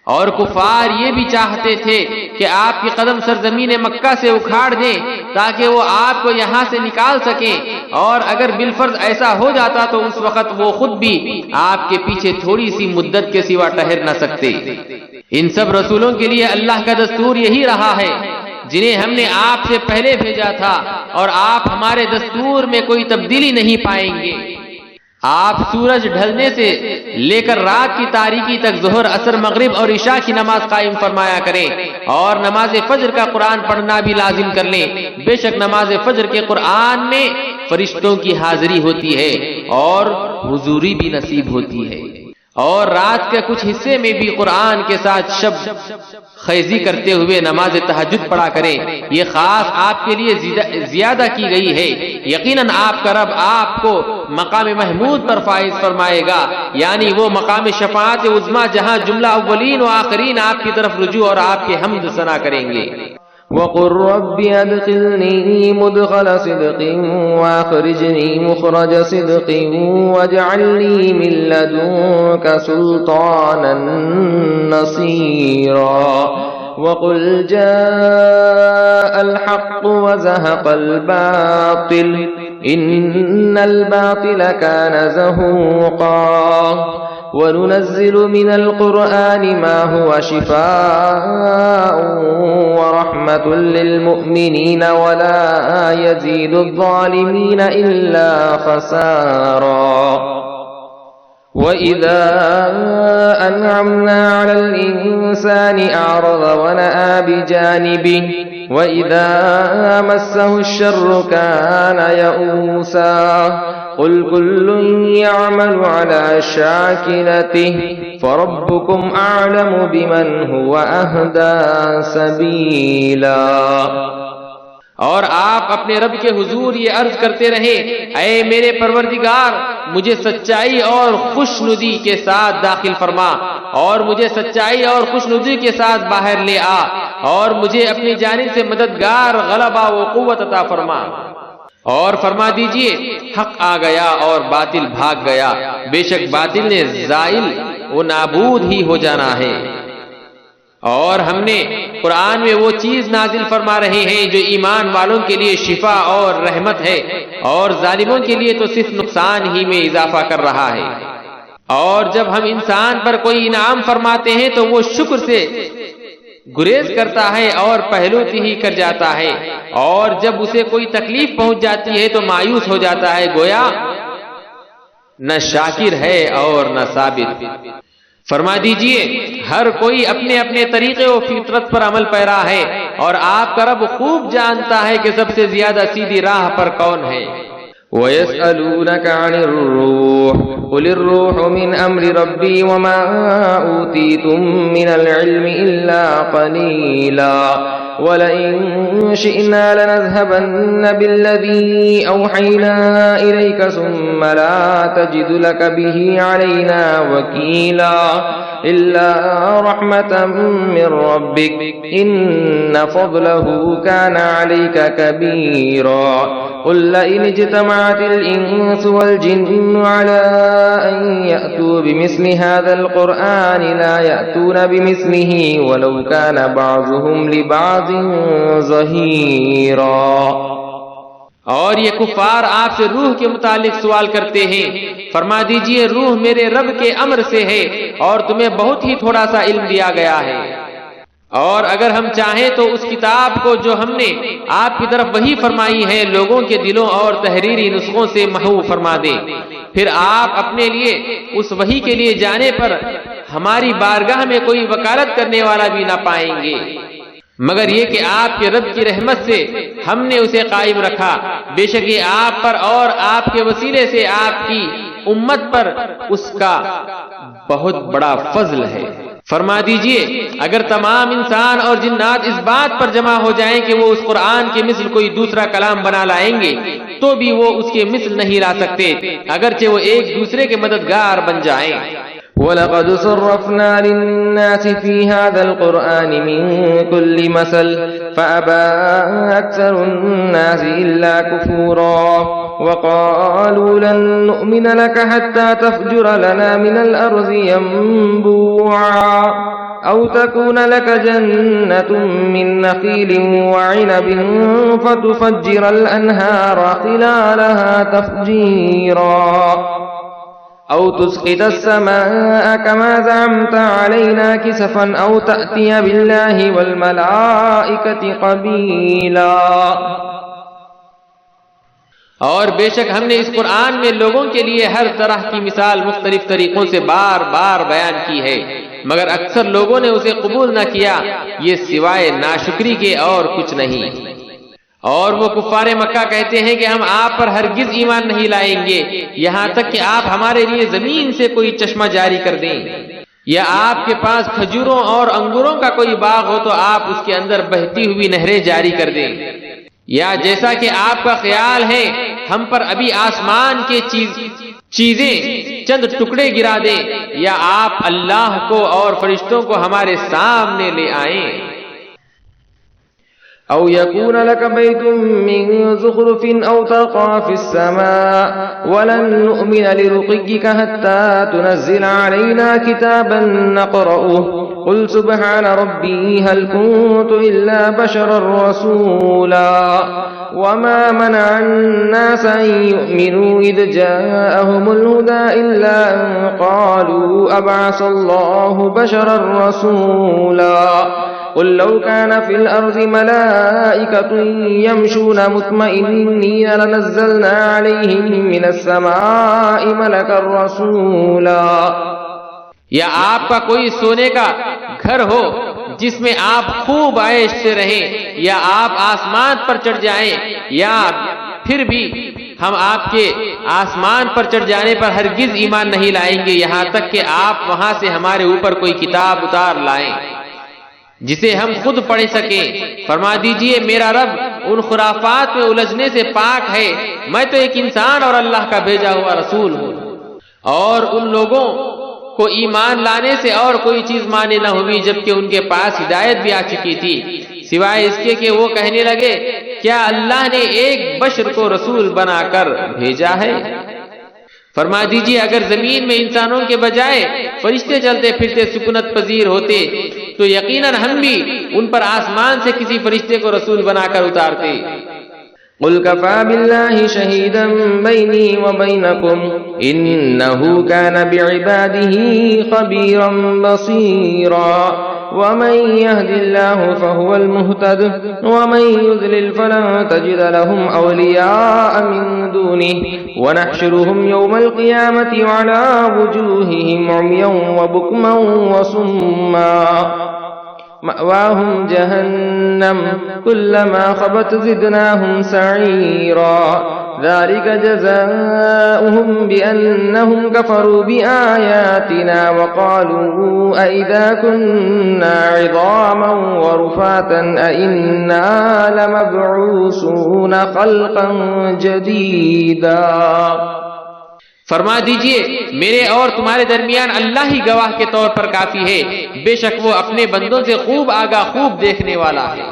اور کفار یہ بھی چاہتے تھے کہ آپ کی قدم سرزمین مکہ سے اکھاڑ دیں تاکہ وہ آپ کو یہاں سے نکال سکیں، اور اگر بالفرض ایسا ہو جاتا تو اس وقت وہ خود بھی آپ کے پیچھے تھوڑی سی مدت کے سوا ٹھہر نہ سکتے۔ ان سب رسولوں کے لیے اللہ کا دستور یہی رہا ہے جنہیں ہم نے آپ سے پہلے بھیجا تھا، اور آپ ہمارے دستور میں کوئی تبدیلی نہیں پائیں گے۔ آپ سورج ڈھلنے سے لے کر رات کی تاریکی تک ظہر، عصر، مغرب اور عشاء کی نماز قائم فرمایا کریں، اور نماز فجر کا قرآن پڑھنا بھی لازم کر لیں۔ بے شک نماز فجر کے قرآن میں فرشتوں کی حاضری ہوتی ہے اور حضوری بھی نصیب ہوتی ہے، اور رات کے کچھ حصے میں بھی قرآن کے ساتھ شب خیزی کرتے ہوئے نماز تہجد پڑھا کریں، یہ خاص آپ کے لیے زیادہ کی گئی ہے۔ یقیناً آپ کا رب آپ کو مقام محمود پر فائز فرمائے گا، یعنی وہ مقام شفاعت عظمیٰ جہاں جملہ اولین و آخرین آپ کی طرف رجوع اور آپ کے حمد ثنا کریں گے۔ وقل رب ادخلني مدخل صدق واخرجني مخرج صدق واجعل لي من لدنك سلطانا نصيرا وقل جاء الحق وزهق الباطل إن الباطل كان زهوقا وننزل من القرآن ما هو شفاء ورحمة للمؤمنين ولا يزيد الظالمين إلا خسارا وَإِذَا أَنْعَمْنَا عَلَى الْإِنسَانِ أَعْرَضَ وَنَأَىٰ بِجَانِبِهِ وَإِذَا مَسَّهُ الشَّرُّ كَانَ يَئُوسًا قُلْ كُلٌّ يَعْمَلُ عَلَىٰ شَاكِلَتِهِ فَرَبُّكُمْ أَعْلَمُ بِمَنْ هُوَ أَهْدَىٰ سَبِيلًا۔ اور آپ اپنے رب کے حضور یہ عرض کرتے رہیں، اے میرے پروردگار، مجھے سچائی اور خوشنودی کے ساتھ داخل فرما، اور مجھے سچائی اور خوشنودی کے ساتھ باہر لے آ، اور مجھے اپنی جانب سے مددگار، غلبہ و قوت عطا فرما۔ اور فرما دیجئے حق آ گیا اور باطل بھاگ گیا، بے شک باطل نے زائل و نابود ہی ہو جانا ہے۔ اور ہم نے قرآن میں وہ چیز نازل فرما رہے ہیں جو ایمان والوں کے لیے شفا اور رحمت ہے، اور ظالموں کے لیے تو صرف نقصان ہی میں اضافہ کر رہا ہے۔ اور جب ہم انسان پر کوئی انعام فرماتے ہیں تو وہ شکر سے گریز کرتا ہے اور پہلوتی ہی کر جاتا ہے، اور جب اسے کوئی تکلیف پہنچ جاتی ہے تو مایوس ہو جاتا ہے، گویا نہ شاکر ہے اور نہ صابر۔ فرما دیجئے ہر کوئی اپنے اپنے طریقے و فطرت پر عمل پیرا ہے، اور آپ کا رب خوب جانتا ہے کہ سب سے زیادہ سیدھی راہ پر کون ہے۔ وَيَسْأَلُونَكَ عَنِ الرُّوحِ قُلِ الرُّوحُ مِنْ أَمْرِ رَبِّي وَمَا أُوتِيتُم مِّنَ الْعِلْمِ إِلَّا قَلِيلًا وَلَئِن شِئْنَا لَنَذْهَبَنَّ بِالَّذِي أَوْحَيْنَا إِلَيْكَ ثُمَّ لَا تَجِدُ لَكَ بِهِ عَلَيْنَا وَكِيلًا إِلَّا رَحْمَةً مِّن رَّبِّكَ إِنَّ فَضْلَهُ كَانَ عَلَيْكَ كَبِيرًا قُل لَّئِنِ اجْتَمَعَتِ الْإِنسُ وَالْجِنُّ عَلَىٰ أَن يَأْتُوا بِمِثْلِ هَٰذَا الْقُرْآنِ لَا يَأْتُونَ بِمِثْلِهِ وَلَوْ كَانَ بَعْضُهُمْ لِبَعْضٍ ظَهِيرًا۔ اور یہ کفار آپ سے روح کے متعلق سوال کرتے ہیں، فرما دیجئے روح میرے رب کے امر سے ہے، اور تمہیں بہت ہی تھوڑا سا علم دیا گیا ہے، اور اگر ہم چاہیں تو اس کتاب کو جو ہم نے آپ کی طرف وحی فرمائی ہے لوگوں کے دلوں اور تحریری نسخوں سے محو فرما دیں، پھر آپ اپنے لیے اس وحی کے لیے جانے پر ہماری بارگاہ میں کوئی وکالت کرنے والا بھی نہ پائیں گے، مگر یہ کہ آپ کے رب کی رحمت سے ہم نے اسے قائم رکھا، بے شک یہ آپ پر اور آپ کے وسیلے سے آپ کی امت پر اس کا بہت بڑا فضل ہے۔ فرما دیجئے اگر تمام انسان اور جنات اس بات پر جمع ہو جائیں کہ وہ اس قرآن کے مثل کوئی دوسرا کلام بنا لائیں گے تو بھی وہ اس کے مثل نہیں لا سکتے، اگرچہ وہ ایک دوسرے کے مددگار بن جائیں۔ وَلَقَدْ صَرَّفْنَا لِلنَّاسِ فِي هَٰذَا الْقُرْآنِ مِن كُلِّ مَثَلٍ فَأَبَىٰ أَكْثَرُ النَّاسِ إِلَّا كُفُورًا وَقَالُوا لَن نُّؤْمِنَ لَكَ حَتَّىٰ تَفْجُرَ لَنَا مِنَ الْأَرْضِ يَنبُوعًا أَوْ تَكُونَ لَكَ جَنَّةٌ مِّن نَّخِيلٍ وَعِنَبٍ فَتُفَجِّرَ الْأَنْهَارَ خِلَالَهَا تَفْجِيرًا أَوْ تُسْقِطَ السَّمَاءَ كَمَا زَعَمْتَ عَلَيْنَا كِسَفًا أَوْ تَأْتِيَ بِاللَّهِ وَالْمَلَائِكَةِ قَبِيلًا۔ اور بے شک ہم نے اس قرآن میں لوگوں کے لیے ہر طرح کی مثال مختلف طریقوں سے بار بار بیان کی ہے، مگر اکثر لوگوں نے اسے قبول نہ کیا، یہ سوائے ناشکری کے اور کچھ نہیں۔ اور وہ کفار مکہ کہتے ہیں کہ ہم آپ پر ہرگز ایمان نہیں لائیں گے یہاں تک کہ آپ ہمارے لیے زمین سے کوئی چشمہ جاری کر دیں، یا آپ کے پاس کھجوروں اور انگوروں کا کوئی باغ ہو تو آپ اس کے اندر بہتی ہوئی نہریں جاری کر دیں، یا جیسا کہ آپ کا خیال ہے ہم پر ابھی آسمان کے چیزیں چند ٹکڑے گرا دیں، یا آپ اللہ کو اور فرشتوں کو ہمارے سامنے لے آئیں۔ أو يكون لك بيت من زخرف أو ترقى في السماء ولن نؤمن لرقيك حتى تنزل علينا كتابا نقرأه قل سبحان ربي هل كنت إلا بشرا رسولا وما منع الناس أن يؤمنوا إذ جاءهم الهدى إلا أن قالوا أبعث الله بشرا رسولا قل لو كان في الأرض ملائكة يمشون مطمئنين لنزلنا عليهم من السماء ملكا رسولا۔ یا آپ کا کوئی سونے کا گھر ہو جس میں آپ خوب عیش سے رہیں، یا آپ آسمان پر چڑھ جائیں، یا پھر بھی ہم آپ کے آسمان پر چڑھ جانے پر ہرگز ایمان نہیں لائیں گے یہاں تک کہ آپ وہاں سے ہمارے اوپر کوئی کتاب اتار لائیں جسے ہم خود پڑھ سکیں۔ فرما دیجئے میرا رب ان خرافات میں الجھنے سے پاک ہے، میں تو ایک انسان اور اللہ کا بھیجا ہوا رسول ہوں۔ اور ان لوگوں کو ایمان لانے سے اور کوئی چیز مانے نہ ہوئی جبکہ ان کے پاس ہدایت بھی آ چکی تھی، سوائے اس کے کہ وہ کہنے لگے کیا اللہ نے ایک بشر کو رسول بنا کر بھیجا ہے؟ فرما دیجئے اگر زمین میں انسانوں کے بجائے فرشتے چلتے پھرتے سکونت پذیر ہوتے تو یقیناً ہم بھی ان پر آسمان سے کسی فرشتے کو رسول بنا کر اتارتے۔ قل كفى بالله شهيدا بيني وبينكم إنه كان بعباده خبيرا بصيرا ومن يهد الله فهو المهتد ومن يضلل فلن تجد لهم أولياء من دونه ونحشرهم يوم القيامة على وجوههم عميا وبكما وصما مأواهم جهنم كلما خبت زدناهم سعيرا ذلك جزاؤهم بأنهم كفروا بآياتنا وقالوا أئذا كنا عظاما ورفاتا أئنا لمبعوثون خلقا جديدا۔ فرما دیجئے میرے اور تمہارے درمیان اللہ ہی گواہ کے طور پر کافی ہے، بے شک وہ اپنے بندوں سے خوب آگاہ خوب دیکھنے والا ہے۔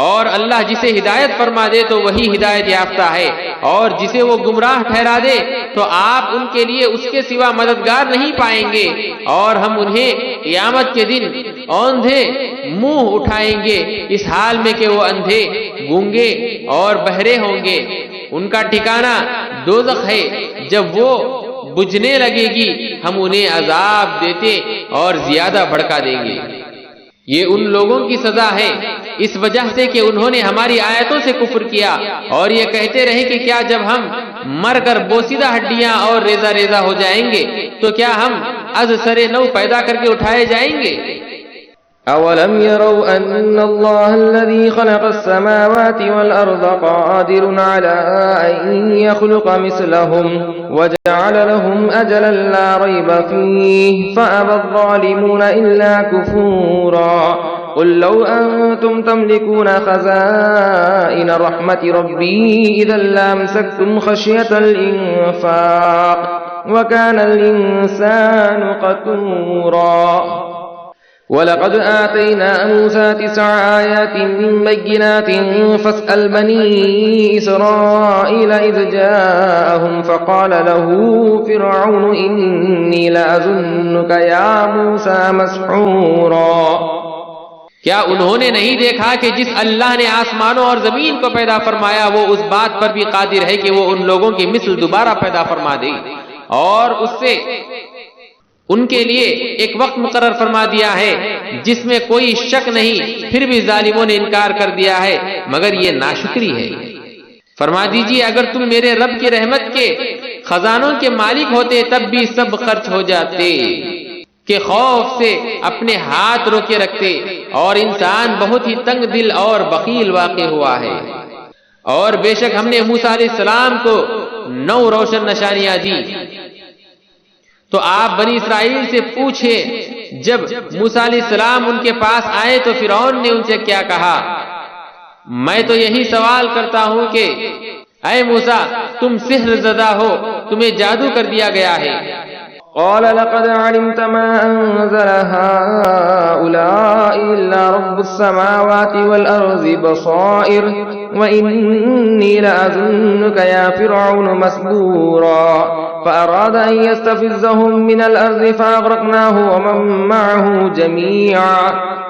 اور اللہ جسے ہدایت فرما دے تو وہی ہدایت یافتہ ہے، اور جسے وہ گمراہ ٹھہرا دے تو آپ ان کے لیے اس کے سوا مددگار نہیں پائیں گے، اور ہم انہیں قیامت کے دن اوندھے منہ اٹھائیں گے اس حال میں کہ وہ اندھے، گونگے اور بہرے ہوں گے۔ ان کا ٹھکانہ دوزخ ہے، جب وہ بجھنے لگے گی ہم انہیں عذاب دیتے اور زیادہ بھڑکا دیں گے۔ یہ ان لوگوں کی سزا ہے اس وجہ سے کہ انہوں نے ہماری آیتوں سے کفر کیا اور یہ کہتے رہے کہ کیا جب ہم مر کر بوسیدہ ہڈیاں اور ریزہ ریزہ ہو جائیں گے تو کیا ہم از سر نو پیدا کر کے اٹھائے جائیں گے؟ أولم يروا أن الله الذي خلق السماوات والأرض قادر على أن يخلق مثلهم وجعل لهم أجلا لا ريب فيه فأبى الظالمون إلا كفورا قل لو أنتم تملكون خزائن رحمة ربي إذا لامسكتم خشية الإنفاق وكان الإنسان قتورا وَلَقَدْ آتَيْنَا مُوسَى 9 آيَاتٍ بَيِّنَاتٍ فَاسْأَلْ بَنِي إِسْرَائِيلَ إِذْ جَاءَهُمْ فَقَالَ لَهُ فِرْعَوْنُ إِنِّي لَأَظُنُّكَ يَا مُوسَى مَسْحُورًا۔ کیا انہوں نے نہیں دیکھا کہ جس اللہ نے آسمانوں اور زمین کو پیدا فرمایا وہ اس بات پر بھی قادر ہے کہ وہ ان لوگوں کی مثل دوبارہ پیدا فرما دے، اور اس سے ان کے لیے ایک وقت مقرر فرما دیا ہے جس میں کوئی شک نہیں، پھر بھی ظالموں نے انکار کر دیا ہے مگر یہ ناشکری ہے۔ فرما دیجئے اگر تم میرے رب کی رحمت کے خزانوں کے مالک ہوتے تب بھی سب خرچ ہو جاتے کہ خوف سے اپنے ہاتھ روکے رکھتے، اور انسان بہت ہی تنگ دل اور بخیل واقع ہوا ہے۔ اور بے شک ہم نے موسیٰ علیہ السلام کو 9 روشن نشانیاں دی۔ تو آپ بنی اسرائیل سے پوچھے، جب موسیٰ علیہ السلام ان کے پاس آئے تو فرعون نے ان سے کیا کہا؟ میں تو یہی سوال کرتا ہوں کہ اے موسیٰ، تم سحر زدہ ہو، تمہیں جادو کر دیا گیا ہے۔ قال لقد علمت ما أنزل هؤلاء إلا رب السماوات والأرض بصائر وإني لأظنك يا فرعون مسبورا فأراد أن يستفزهم من الأرض فأغرقناه ومن معه جميعا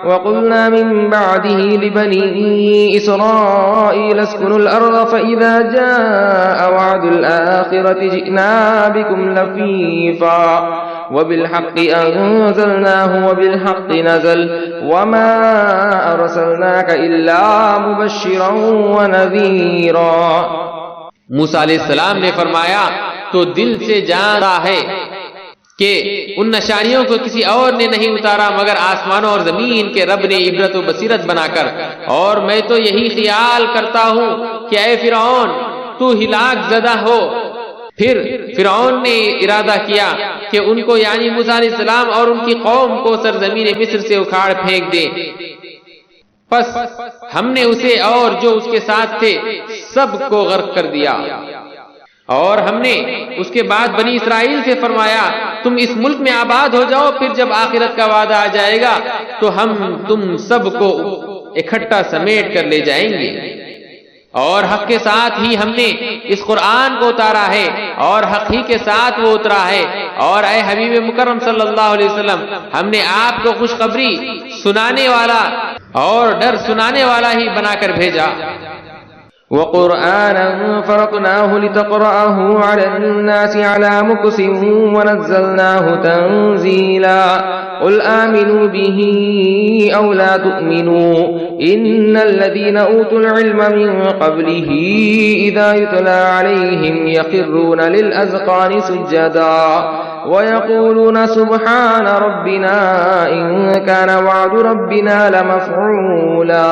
وقلنا من بعده لبني إسرائيل اسكنوا الأرض فإذا جاء وعد الآخرة جئنا بكم لفيفا وبالحق أنزلناه وبالحق نزل وما أرسلناك إلا مبشرا ونذيرا۔ موسیٰ علیہ السلام نے فرمایا تو دل سے جان رہا ہے کہ ان نشانیوں کو کسی اور نے نہیں اتارا مگر آسمانوں اور زمین کے رب نے عبرت و بصیرت بنا کر، اور میں تو یہی خیال کرتا ہوں کہ اے فرعون تو ہلاک زدہ ہو۔ پھر فرعون نے ارادہ کیا کہ ان کو یعنی موسیٰ علیہ السلام اور ان کی قوم کو سرزمین مصر سے اکھاڑ پھینک دے۔ پس ہم نے اسے اور جو اس کے ساتھ تھے سب کو غرق کر دیا۔ اور ہم نے اس کے بعد بنی اسرائیل سے فرمایا تم اس ملک میں آباد ہو جاؤ، پھر جب آخرت کا وعدہ آ جائے گا تو ہم تم سب کو اکٹھا سمیٹ کر لے جائیں گے۔ اور حق کے ساتھ ہی ہم نے اس قرآن کو اتارا ہے اور حق ہی کے ساتھ وہ اترا ہے، اور اے حبیب مکرم صلی اللہ علیہ وسلم ہم نے آپ کو خوشخبری سنانے والا اور ڈر سنانے والا ہی بنا کر بھیجا۔ وقرآنا فرقناه لتقرأه على الناس على مكث ونزلناه تنزيلا قل آمنوا به أو لا تؤمنوا إن الذين أوتوا العلم من قبله إذا يتلى عليهم يخرون للأذقان سجدا ويقولون سبحان ربنا إن كان وعد ربنا لمفعولا۔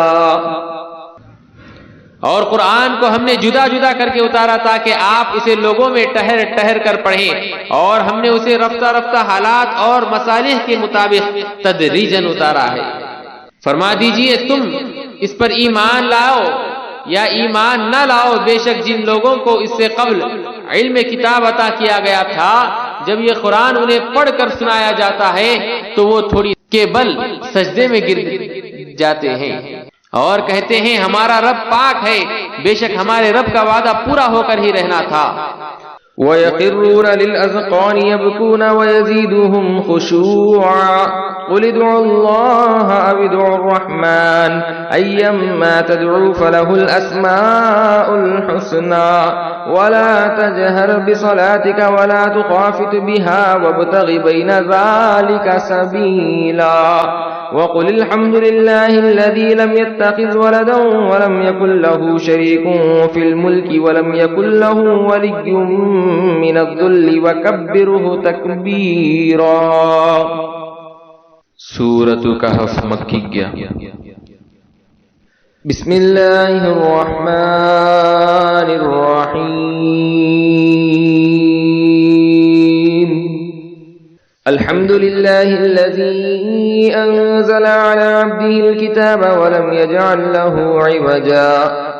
اور قرآن کو ہم نے جدا جدا کر کے اتارا تاکہ آپ اسے لوگوں میں ٹہر ٹہر کر پڑھیں، اور ہم نے اسے رفتہ رفتہ حالات اور مصالح کے مطابق تدریجاً اتارا ہے۔ فرما دیجئے تم اس پر ایمان لاؤ یا ایمان نہ لاؤ، بے شک جن لوگوں کو اس سے قبل علم کتاب عطا کیا گیا تھا جب یہ قرآن انہیں پڑھ کر سنایا جاتا ہے تو وہ تھوڑی کے بل سجدے میں گر جاتے ہیں اور کہتے ہیں ہمارا رب پاک ہے، بے شک ہمارے رب کا وعدہ پورا ہو کر ہی رہنا تھا۔ وَيَخِرُّونَ لِلْأَذْقَانِ يَبْكُونَ وَيَزِيدُهُمْ خُشُوعًا قُلِ ادْعُوا اللَّهَ أَوِ ادْعُوا الرَّحْمَنَ أَيَّمَّا تَدْعُوا فَلَهُ الْأَسْمَاءُ الْحُسْنَى وَلَا تَجْهَرْ بِصَلَاتِكَ وَلَا تُخَافِتْ بِهَا وَابْتَغِ بَيْنَ ذَلِكَ سَبِيلًا وَقُلِ الْحَمْدُ لِلَّهِ الَّذِي لَمْ يَتَّخِذْ وَلَدًا وَلَمْ يَكُنْ لَهُ شَرِيكٌ فِي الْمُلْكِ وَلَمْ يَكُنْ لَهُ وَلِيٌّ مِّنَ الذُّلِّ وَكَبِّرْهُ تَكْبِيرًا۔ سورۃ کہف مکیہ۔ بسم اللہ الرحمن الرحیم۔ الحمد لله الذي أنزل على عبده الكتاب ولم يجعل له عوجا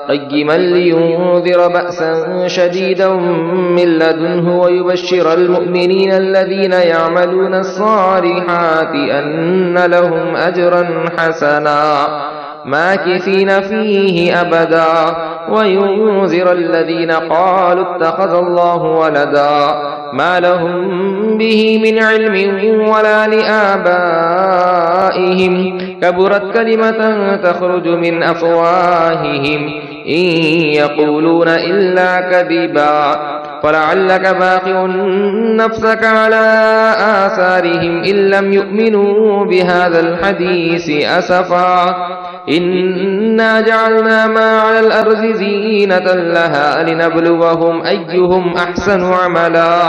قيما لينذر بأسا شديدا من لدنه ويبشر المؤمنين الذين يعملون الصالحات أن لهم أجرا حسنا ماكثين فيه أبدا وينذر الذين قالوا اتخذ الله ولدا ما لهم به من علم ولا لآبائهم كبرت كلمة تخرج من أفواههم إن يقولون إلا كذبا فلعلك باخع نفسك على آثارهم إن لم يؤمنوا بهذا الحديث أسفا إنا جعلنا ما على الأرض زينة لها لنبلوهم أيهم أحسن عملا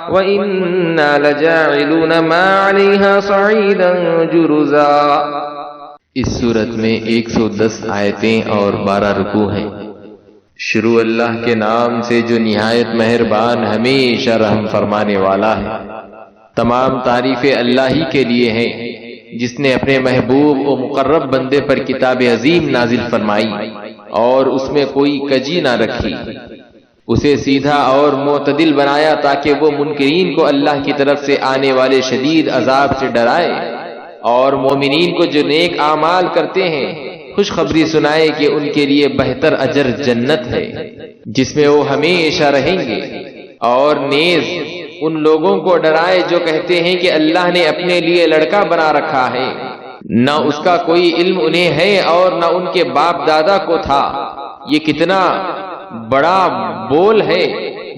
وإنا لجاعلون ما عليها صعيدا جرزا۔ اس صورت میں 110 آیتیں اور 12 رکوع ہیں۔ شروع اللہ کے نام سے جو نہایت مہربان ہمیشہ رحم فرمانے والا ہے۔ تمام تعریفیں اللہ ہی کے لیے ہیں جس نے اپنے محبوب و مقرب بندے پر کتاب عظیم نازل فرمائی اور اس میں کوئی کجی نہ رکھی، اسے سیدھا اور معتدل بنایا تاکہ وہ منکرین کو اللہ کی طرف سے آنے والے شدید عذاب سے ڈرائے اور مومنین کو جو نیک اعمال کرتے ہیں خوشخبری سنائے کہ ان کے لیے بہتر اجر جنت ہے جس میں وہ ہمیشہ رہیں گے، اور نیز ان لوگوں کو ڈرائے جو کہتے ہیں کہ اللہ نے اپنے لیے لڑکا بنا رکھا ہے، نہ اس کا کوئی علم انہیں ہے اور نہ ان کے باپ دادا کو تھا۔ یہ کتنا بڑا بول ہے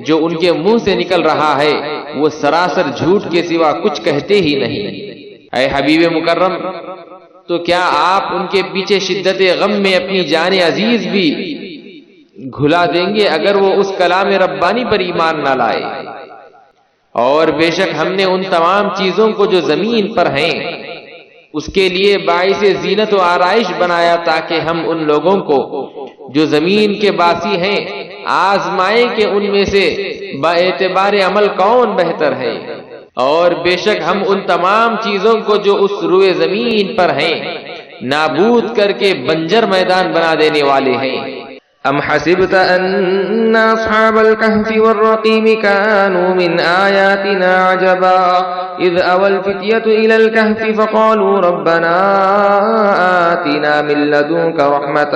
جو ان کے منہ سے نکل رہا ہے، وہ سراسر جھوٹ کے سوا کچھ کہتے ہی نہیں۔ اے حبیب مکرم، تو کیا آپ ان کے پیچھے شدت غم میں اپنی جان عزیز بھی گھلا دیں گے اگر وہ اس کلام ربانی پر ایمان نہ لائے؟ اور بے شک ہم نے ان تمام چیزوں کو جو زمین پر ہیں اس کے لیے باعث زینت و آرائش بنایا تاکہ ہم ان لوگوں کو جو زمین کے باسی ہیں آزمائیں کہ ان میں سے با اعتبار عمل کون بہتر ہے، اور بے شک ہم ان تمام چیزوں کو جو اس روئے زمین پر ہیں نابود کر کے بنجر میدان بنا دینے والے ہیں۔ ام حسبت ان اصحاب الكهف والرقيم كانوا من آياتنا عجبا اذ اوى الفتية الى الكهف فقالوا ربنا آتنا من لدنك رحمة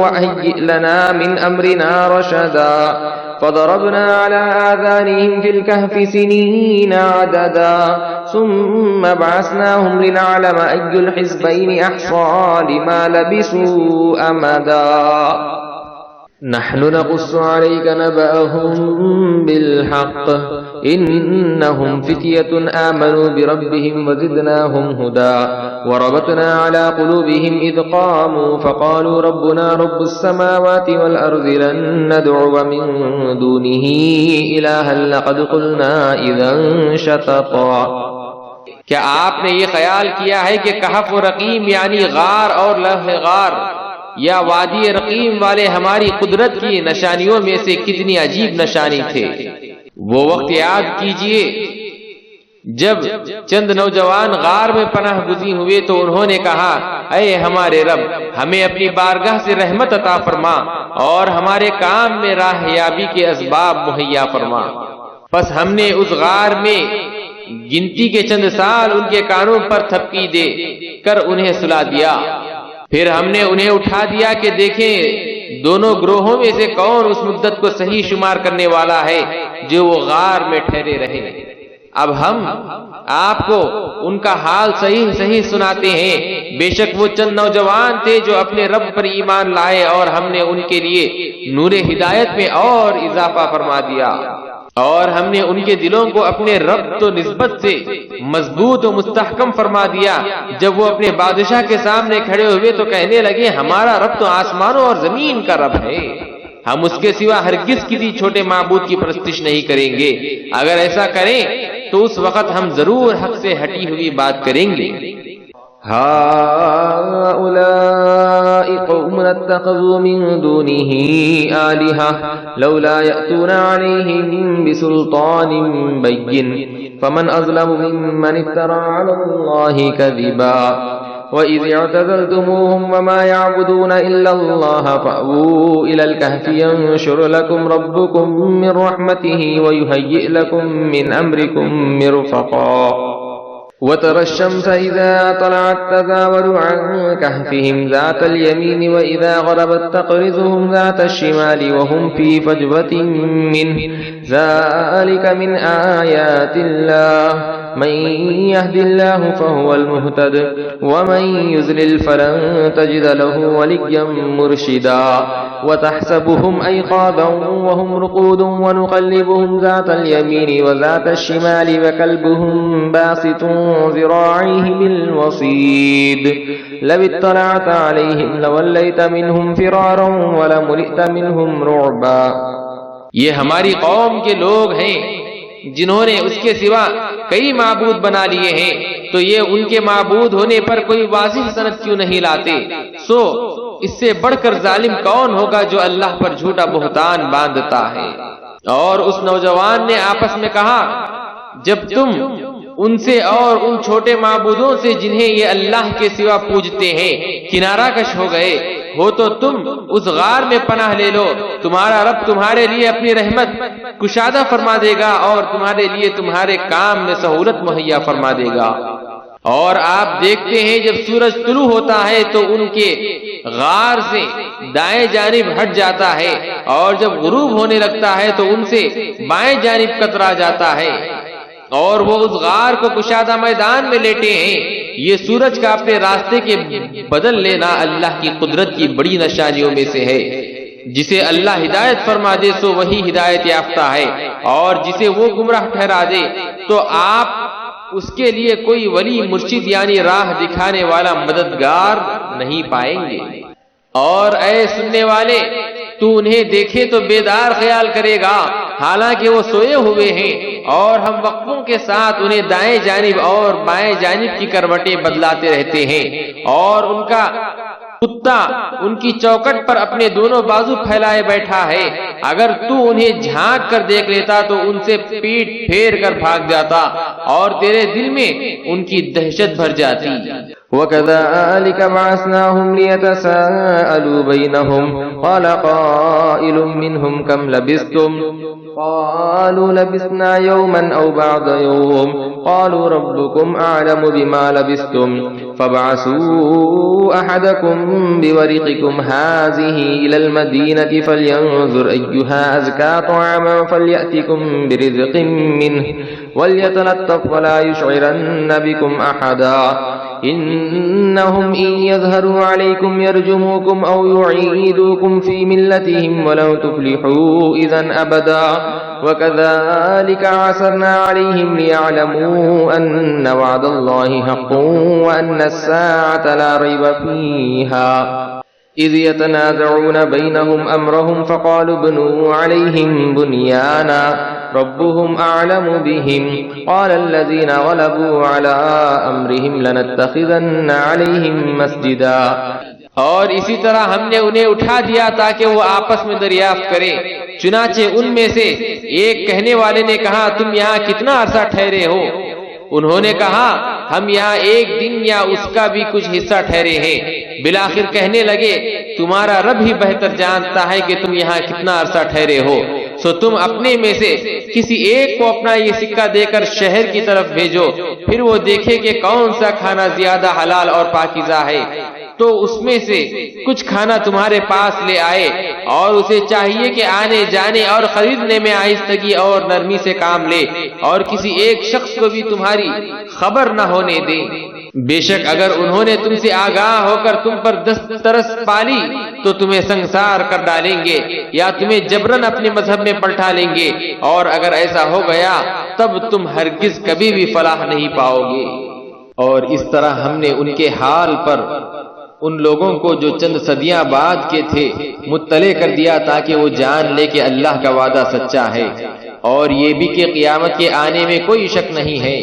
وهيئ لنا من امرنا رشدا فضربنا على آذانهم في الكهف سنين عددا ثم بعثناهم لنعلم أي الحزبين أحصى لما لبثوا أمدا نحن نقص عليك نبأهم بالحق إنهم فتية آمنوا بربهم وزدناهم هدى وربطنا على قلوبهم إذ قاموا فقالوا ربنا رب السماوات والأرض لن ندعو من دونه إلها لقد قلنا إذا شططا۔ کیا آپ نے یہ خیال کیا ہے کہ کہف و رقیم یعنی غار اور لوح غار یا وادی رقیم والے ہماری قدرت کی نشانیوں میں سے کتنی عجیب نشانی تھے؟ وہ وقت یاد کیجئے جب چند نوجوان غار میں پناہ گزین ہوئے تو انہوں نے کہا، اے ہمارے رب، ہمیں اپنی بارگاہ سے رحمت عطا فرما اور ہمارے کام میں راہ یابی کے اسباب مہیا فرما۔ پس ہم نے اس غار میں گنتی کے چند سال ان کے کانوں پر تھپکی دے کر انہیں سلا دیا، پھر ہم نے انہیں اٹھا دیا کہ دیکھیں دونوں گروہوں میں سے کون اس مدت کو صحیح شمار کرنے والا ہے جو وہ غار میں ٹھہرے رہے۔ اب ہم آپ کو ان کا حال صحیح صحیح سناتے ہیں۔ بے شک وہ چند نوجوان تھے جو اپنے رب پر ایمان لائے اور ہم نے ان کے لیے نور ہدایت میں اور اضافہ فرما دیا، اور ہم نے ان کے دلوں کو اپنے رب تو نسبت سے مضبوط و مستحکم فرما دیا۔ جب وہ اپنے بادشاہ کے سامنے کھڑے ہوئے تو کہنے لگے، ہمارا رب تو آسمانوں اور زمین کا رب ہے، ہم اس کے سوا ہرگز کسی چھوٹے معبود کی پرستش نہیں کریں گے۔ اگر ایسا کریں تو اس وقت ہم ضرور حق سے ہٹی ہوئی بات کریں گے۔ هؤلاء قوم اتخذوا من دونه آلهة لولا يأتون عليهم بسلطان بين فمن أظلم ممن افترى على الله كذبا وإذ اعتزلتموهم وما يعبدون إلا الله فأووا إلى الكهف ينشر لكم ربكم من رحمته ويهيئ لكم من أمركم مرفقا وترى الشمس إذا طلعت تزاور عن كهفهم ذات اليمين وإذا غربت تقرضهم ذات الشمال وهم في فجوة منه ذلك من آيات الله من يهد الله فهو المهتد ومن يضلل فلن تجد له وليا مرشدا وتحسبهم أيقاظا وهم رقود ونقلبهم ذات اليمين وذات الشمال وكلبهم باسط ذراعيه بالوصيد لو اطلعت عليهم لوليت منهم فرارا ولملئت منهم رعبا۔ یہ ہماری قوم کے لوگ ہیں جنہوں نے اس کے سوا کئی معبود بنا لیے ہیں، تو یہ ان کے معبود ہونے پر کوئی واضح سند کیوں نہیں لاتے؟ سو اس سے بڑھ کر ظالم کون ہوگا جو اللہ پر جھوٹا بہتان باندھتا ہے۔ اور اس نوجوان نے آپس میں کہا، جب تم ان سے اور ان چھوٹے معبودوں سے جنہیں یہ اللہ کے سوا پوجتے ہیں کنارہ کش ہو گئے ہو تو تم اس غار میں پناہ لے لو، تمہارا رب تمہارے لیے اپنی رحمت کشادہ فرما دے گا اور تمہارے لیے تمہارے کام میں سہولت مہیا فرما دے گا۔ اور آپ دیکھتے ہیں جب سورج طلوع ہوتا ہے تو ان کے غار سے دائیں جانب ہٹ جاتا ہے، اور جب غروب ہونے لگتا ہے تو ان سے بائیں جانب کترا جاتا ہے، اور وہ اس غار کو کشادہ میدان میں لیٹے ہیں۔ یہ سورج کا اپنے راستے کے بدل لینا اللہ کی قدرت کی بڑی نشانیوں میں سے ہے۔ جسے اللہ ہدایت فرما دے سو وہی ہدایت یافتہ ہے، اور جسے وہ گمراہ ٹھہرا دے تو آپ اس کے لیے کوئی ولی مرشد یعنی راہ دکھانے والا مددگار نہیں پائیں گے۔ اور اے سننے والے، تو انہیں دیکھے تو بیدار خیال کرے گا حالانکہ وہ سوئے ہوئے ہیں، اور ہم وقفوں کے ساتھ انہیں دائیں جانب اور بائیں جانب کی کروٹیں بدلاتے رہتے ہیں، اور ان کا کتا ان کی چوکٹ پر اپنے دونوں بازو پھیلائے بیٹھا ہے۔ اگر تو انہیں جھانک کر دیکھ لیتا تو ان سے پیٹ پھیر کر بھاگ جاتا، اور تیرے دل میں ان کی دہشت بھر جاتی۔ وَكَذَلِكَ بَعَثْنَاهُمْ لِيَتَسَاءَلُوا بَيْنَهُمْ قَالَ قَائِلٌ مِّنْهُمْ كَمْ لَبِثْتُمْ قَالُوا لَبِثْنَا يَوْمًا أَوْ بَعْضَ يَوْمٍ قَالُوا رَبُّكُمْ أَعْلَمُ بِمَا لَبِثْتُمْ فَابْعَثُوا أَحَدَكُمْ بِوَرِقِكُمْ هَٰذِهِ إِلَى الْمَدِينَةِ فَلْيَنظُرْ أَيُّهَا أَزْكَىٰ طَعَامًا فَلْيَأْتِكُم بِرِزْقٍ مِّنْهُ وَلْيَتَلَطَّفْ وَلَا يُشْعِرَنَّ بِكُمْ أَحَدًا إِنَّهُمْ إِن يَظْهَرُوا عَلَيْكُمْ يَرْجُمُوكُمْ أَوْ يُعِيدُوكُمْ فِي مِلَّتِهِمْ وَلَن تُفْلِحُوا إِذًا أَبَدًا وَكَذَلِكَ عَثَرْنَا عَلَيْهِمْ لِيَعْلَمُوا أَنَّ وَعْدَ اللَّهِ حَقٌّ وَأَنَّ السَّاعَةَ لَا رَيْبَ فِيهَا إِذْ يَتَنَازَعُونَ بَيْنَهُمْ أَمْرَهُمْ فَقَالُوا ابْنُوا عَلَيْهِمْ بُنْيَانًا رَبُّهُمْ أَعْلَمُ بِهِمْ قَالَ الَّذِينَ غَلَبُوا عَلَىٰ أَمْرِهِمْ لَنَتَّخِذَنَّ عَلَيْهِمْ مَسْجِدًا۔ اور اسی طرح ہم نے انہیں اٹھا دیا تاکہ وہ آپس میں دریافت کریں۔ چنانچہ ان میں سے ایک کہنے والے نے کہا، تم یہاں کتنا عرصہ ٹھہرے ہو؟ انہوں نے کہا، ہم یہاں ایک دن یا اس کا بھی کچھ حصہ ٹھہرے ہیں۔ بالآخر کہنے لگے، تمہارا رب ہی بہتر جانتا ہے کہ تم یہاں کتنا عرصہ ٹھہرے ہو، سو تم اپنے میں سے کسی ایک کو اپنا یہ سکہ دے کر شہر کی طرف بھیجو، پھر وہ دیکھے کہ کون سا کھانا زیادہ حلال اور پاکیزہ ہے، تو اس میں سے کچھ کھانا تمہارے پاس لے آئے، اور اسے چاہیے کہ آنے جانے اور خریدنے میں آہستگی اور نرمی سے کام لے، اور کسی ایک شخص کو بھی تمہاری خبر نہ ہونے دے۔ بے شک اگر انہوں نے تم سے آگاہ ہو کر تم پر دست ترس پالی تو تمہیں سنسار کر ڈالیں گے یا تمہیں جبرن اپنے مذہب میں پلٹا لیں گے، اور اگر ایسا ہو گیا تب تم ہرگز کبھی بھی فلاح نہیں پاؤ گے۔ اور اس طرح ہم نے ان کے حال پر ان لوگوں کو جو چند صدیاں بعد کے تھے مطلع کر دیا تاکہ وہ جان لے کہ اللہ کا وعدہ سچا ہے، اور یہ بھی کہ قیامت کے آنے میں کوئی شک نہیں ہے۔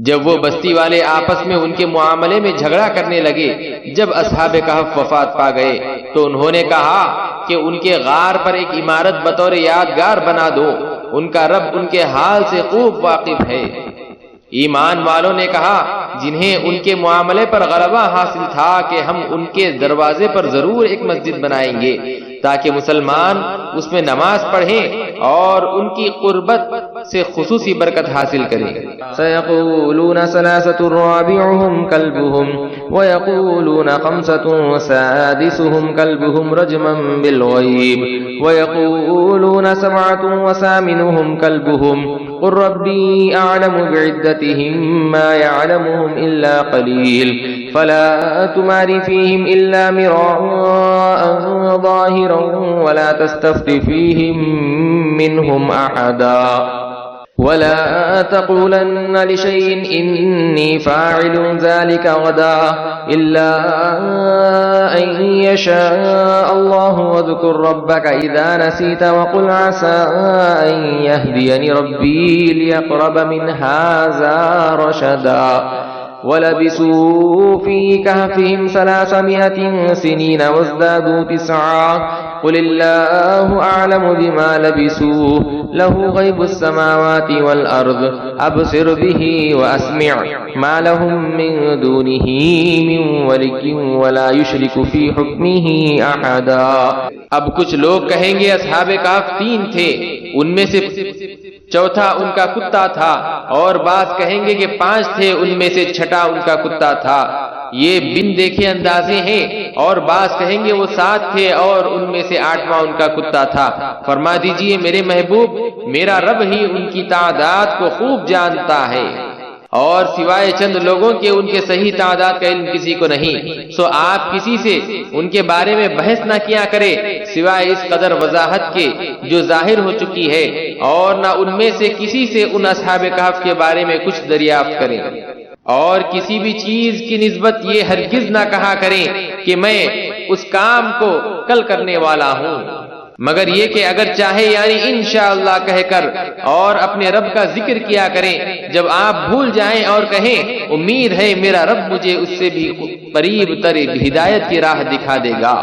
جب وہ بستی والے آپس میں ان کے معاملے میں جھگڑا کرنے لگے، جب اصحاب کہف وفات پا گئے تو انہوں نے کہا کہ ان کے غار پر ایک عمارت بطور یادگار بنا دو، ان کا رب ان کے حال سے خوب واقف ہے۔ ایمان والوں نے کہا، جنہیں ان کے معاملے پر غلبہ حاصل تھا، کہ ہم ان کے دروازے پر ضرور ایک مسجد بنائیں گے تاکہ مسلمان اس میں نماز پڑھیں اور ان کی قربت سے خصوصی برکت حاصل کریں۔ سيقولون ثلاثة رابعهم كلبهم ويقولون خمسة سادسهم كلبهم رجما بالغيب ويقولون سبعة وثامنهم كلبهم قل ربي أعلم بعدتهم ما يعلمهم إلا قليل فلا تمار فيهم إلا مراء ظاهرا ولا تستفت فيهم منهم أحدا ولا تقولن لشيء إني فاعل ذلك غدا إلا أن يشاء الله واذكر ربك إذا نسيت وقل عسى أن يهديني ربي ليقرب من هذا رشدا ولبثوا في كهفهم 300 سنين وازدادوا 9 قل الله أعلم بما لبثوا له غيب السماوات والأرض أبصر به وأسمع ما لهم من دونه من ولي ولا يشرك في حكمه أحدا. اب کچھ لوگ کہیں گے اصحاب کہف 3 تھے، ان میں سے چوتھا ان کا کتا تھا، اور بعض کہیں گے کہ 5 تھے، ان میں سے چھٹا ان کا کتا تھا. یہ بن دیکھے اندازے ہیں. اور بعض کہیں گے وہ 7 تھے اور ان میں سے 8واں ان کا کتا تھا. فرما دیجئے میرے محبوب، میرا رب ہی ان کی تعداد کو خوب جانتا ہے، اور سوائے چند لوگوں کے ان کے صحیح تعداد کا علم کسی کو نہیں. سو آپ کسی سے ان کے بارے میں بحث نہ کیا کرے سوائے اس قدر وضاحت کے جو ظاہر ہو چکی ہے، اور نہ ان میں سے کسی سے ان اصحاب کہف کے بارے میں کچھ دریافت کریں، اور کسی بھی چیز کی نسبت یہ ہرگز نہ کہا کریں کہ میں اس کام کو کل کرنے والا ہوں، مگر یہ کہ اگر چاہے یعنی انشاءاللہ کہہ کر اور اپنے رب کا ذکر کیا کریں. جب آپ بھول جائیں اور کہیں امید ہے میرا رب مجھے اس سے بھی قریب تر ہدایت کی راہ دکھا دے گا.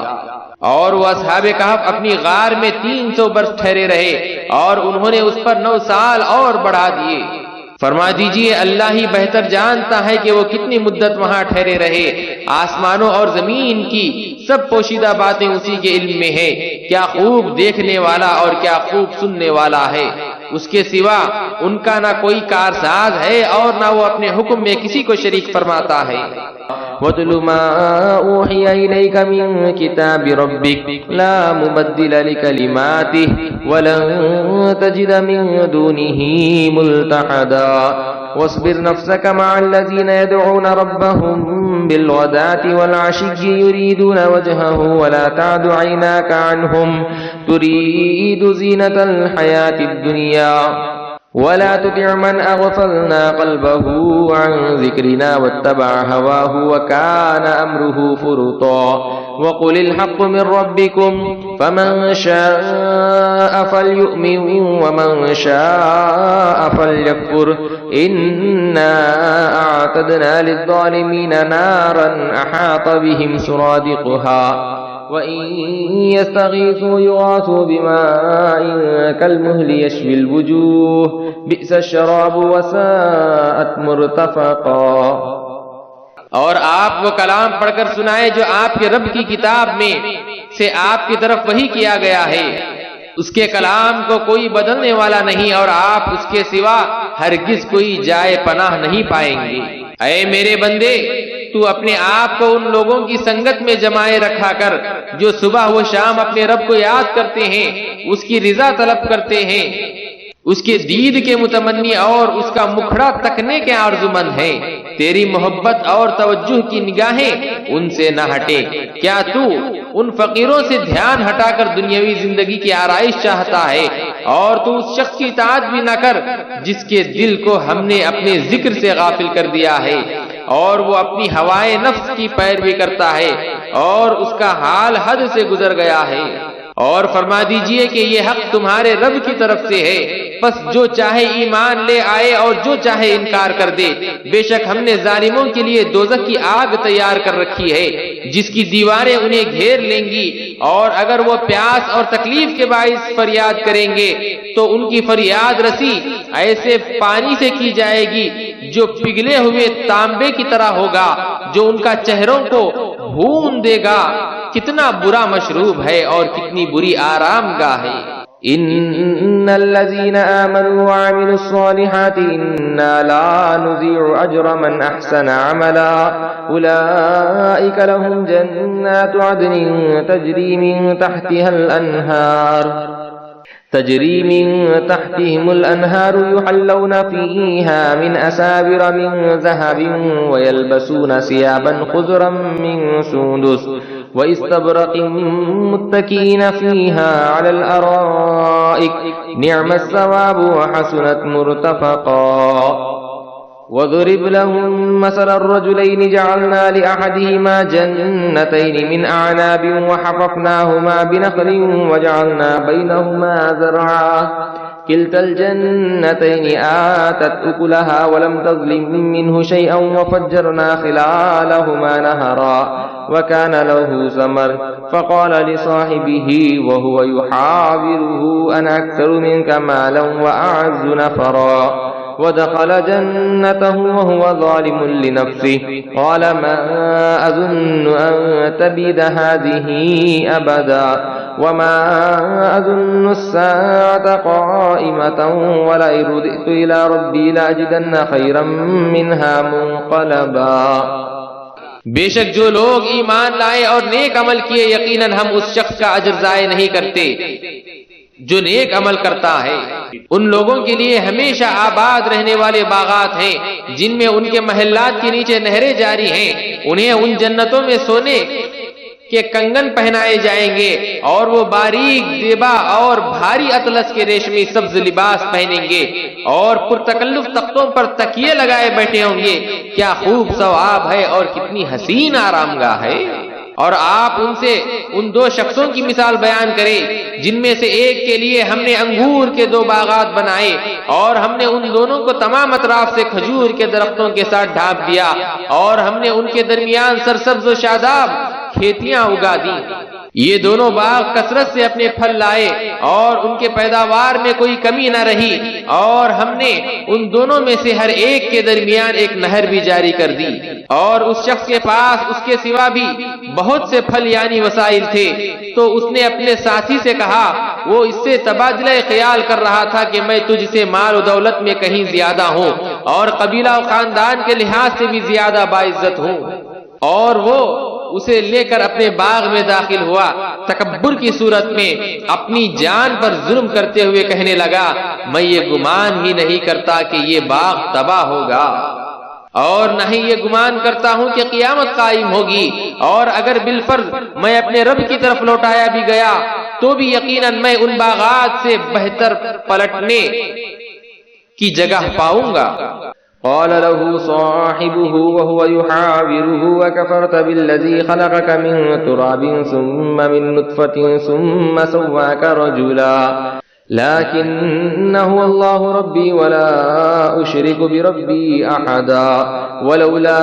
اور وہ اصحاب کہف اپنی غار میں 300 برس ٹھہرے رہے، اور انہوں نے اس پر 9 سال اور بڑھا دیے. فرما دیجئے اللہ ہی بہتر جانتا ہے کہ وہ کتنی مدت وہاں ٹھہرے رہے. آسمانوں اور زمین کی سب پوشیدہ باتیں اسی کے علم میں ہے. کیا خوب دیکھنے والا اور کیا خوب سننے والا ہے. اس کے سوا ان کا نہ کوئی کارساز ہے اور نہ وہ اپنے حکم میں کسی کو شریک فرماتا ہے. وَاتْلُ مَا أُوحِيَ إِلَيْكَ مِن كِتَابِ رَبِّكَ لَا مُبَدِّلَ لِكَلِمَاتِهِ وَلَن تَجِدَ مِن دُونِهِ مُلْتَحَدًا. واصبر نفسك مع الذين يدعون ربهم بالغداة والعشي يريدون وجهه ولا تعد عيناك عنهم تريد زينة الحياة الدنيا ولا تطع من أغفلنا قلبه عن ذكرنا واتبع هواه وكان أمره فرطا. وقل الحق من ربكم فمن شاء فليؤمن ومن شاء فليكفر إنا أعتدنا للظالمين نارا أحاط بهم سرادقها وَإِن يَسْتَغِيثُوا يُغَاثُوا بِمَاءٍ كَالْمُهْلِ يَشْوِي الْوُجُوهَ بِئْسَ الشَّرَابُ وَسَاءَتْ مُرْتَفَقًا. اور آپ وہ کلام پڑھ کر سنائے جو آپ کے رب کی کتاب میں سے آپ کی طرف وحی کیا گیا ہے. اس کے کلام کو کوئی بدلنے والا نہیں، اور آپ اس کے سوا ہرگز کوئی جائے پناہ نہیں پائیں گے. اے میرے بندے، تو اپنے آپ کو ان لوگوں کی سنگت میں جمائے رکھا کر جو صبح و شام اپنے رب کو یاد کرتے ہیں، اس کی رضا طلب کرتے ہیں، اس کے دید کے متمنی اور اس کا مکھڑا تکنے کے آرزومند ہیں. تیری محبت اور توجہ کی نگاہیں ان سے نہ ہٹے. کیا تو ان فقیروں سے دھیان ہٹا کر دنیاوی زندگی کی آرائش چاہتا ہے، اور تو اس شخص کی اطاعت بھی نہ کر جس کے دل کو ہم نے اپنے ذکر سے غافل کر دیا ہے، اور وہ اپنی ہوائے نفس کی پیروی کرتا ہے، اور اس کا حال حد سے گزر گیا ہے. اور فرما دیجئے کہ یہ حق تمہارے رب کی طرف سے ہے، پس جو چاہے ایمان لے آئے اور جو چاہے انکار کر دے. بے شک ہم نے ظالموں کے لیے دوزخ کی آگ تیار کر رکھی ہے جس کی دیواریں انہیں گھیر لیں گی، اور اگر وہ پیاس اور تکلیف کے باعث فریاد کریں گے تو ان کی فریاد رسی ایسے پانی سے کی جائے گی جو پگھلے ہوئے تانبے کی طرح ہوگا، جو ان کا چہروں کو بھون دے گا. کتنا برا مشروب ہے اور کتنی بری آرام گاہ ہے. ان الذين آمنوا وعملوا الصالحات انا لا نضيع اجر من احسن عملا اولئك لهم جنات عدن تجري من تحتهم الأنهار يحلون فيها من أساور من ذهب ويلبسون ثيابا خضرا من سندس وإستبرق متكئين فيها على الأرائك نعم الثواب وحسنت مرتفقا. وَاضْرِبْ لَهُم مَّثَلَ الرَّجُلَيْنِ جَعَلْنَا لِأَحَدِهِمَا جَنَّتَيْنِ مِنْ أَعْنَابٍ وَحَفَفْنَاهُمَا بِنَخْلٍ وَجَعَلْنَا بَيْنَهُمَا زَرْعًا كلتا الجنتين آتت أكلها ولم تظلم منه شيئا وفجرنا خلالهما نهرا وكان له ثمر فقال لصاحبه وهو يحاوره أنا أكثر منك مالا وأعز نفرا ودخل جنته وهو ظالم لنفسه قال ما أظن أن تبيد هذه أبدا وما أظن الساعة قائمة ولئن رددت إلى ربي لأجدن خيرا منها منقلبا. بے شک جو لوگ ایمان لائے اور نیک عمل کیے یقیناً ہم اس شخص کا اجر ضائع نہیں کرتے جو نیک عمل کرتا ہے. ان لوگوں کے لیے ہمیشہ آباد رہنے والے باغات ہیں جن میں ان کے محلات کے نیچے نہریں جاری ہیں. انہیں ان جنتوں میں سونے کے کنگن پہنائے جائیں گے اور وہ باریک زیبا اور بھاری اطلس کے ریشمی سبز لباس پہنیں گے اور پرتکلف تختوں پر تکیے لگائے بیٹھے ہوں گے. کیا خوب ثواب ہے اور کتنی حسین آرام گاہ ہے. اور آپ ان سے ان دو شخصوں کی مثال بیان کریں جن میں سے ایک کے لیے ہم نے انگور کے 2 باغات بنائے اور ہم نے ان دونوں کو تمام اطراف سے کھجور کے درختوں کے ساتھ ڈھانپ دیا اور ہم نے ان کے درمیان سرسبز و شاداب کھیتیاں اگا دی. یہ دونوں باغ کثرت سے اپنے پھل لائے اور ان کے پیداوار میں کوئی کمی نہ رہی اور ہم نے ان دونوں میں سے ہر ایک کے درمیان ایک نہر بھی جاری کر دی. اور اس شخص کے پاس اس کے سوا بھی بہت سے پھل یعنی وسائل تھے تو اس نے اپنے ساتھی سے کہا وہ اس سے تبادلہ خیال کر رہا تھا کہ میں تجھ سے مال و دولت میں کہیں زیادہ ہوں اور قبیلہ و خاندان کے لحاظ سے بھی زیادہ باعزت ہوں. اور وہ اسے لے کر اپنے باغ میں داخل ہوا تکبر کی صورت میں اپنی جان پر ظلم کرتے ہوئے کہنے لگا میں یہ گمان ہی نہیں کرتا کہ یہ باغ تباہ ہوگا اور نہ ہی یہ گمان کرتا ہوں کہ قیامت قائم ہوگی اور اگر بالفرض میں اپنے رب کی طرف لوٹایا بھی گیا تو بھی یقیناً میں ان باغات سے بہتر پلٹنے کی جگہ پاؤں گا. قال له صاحبه وهو يحاوره وكفرت بالذي خلقك من تراب ثم من نطفة ثم سواك رجلا لكن هو الله ربي ولا أشرك بربي أحدا ولولا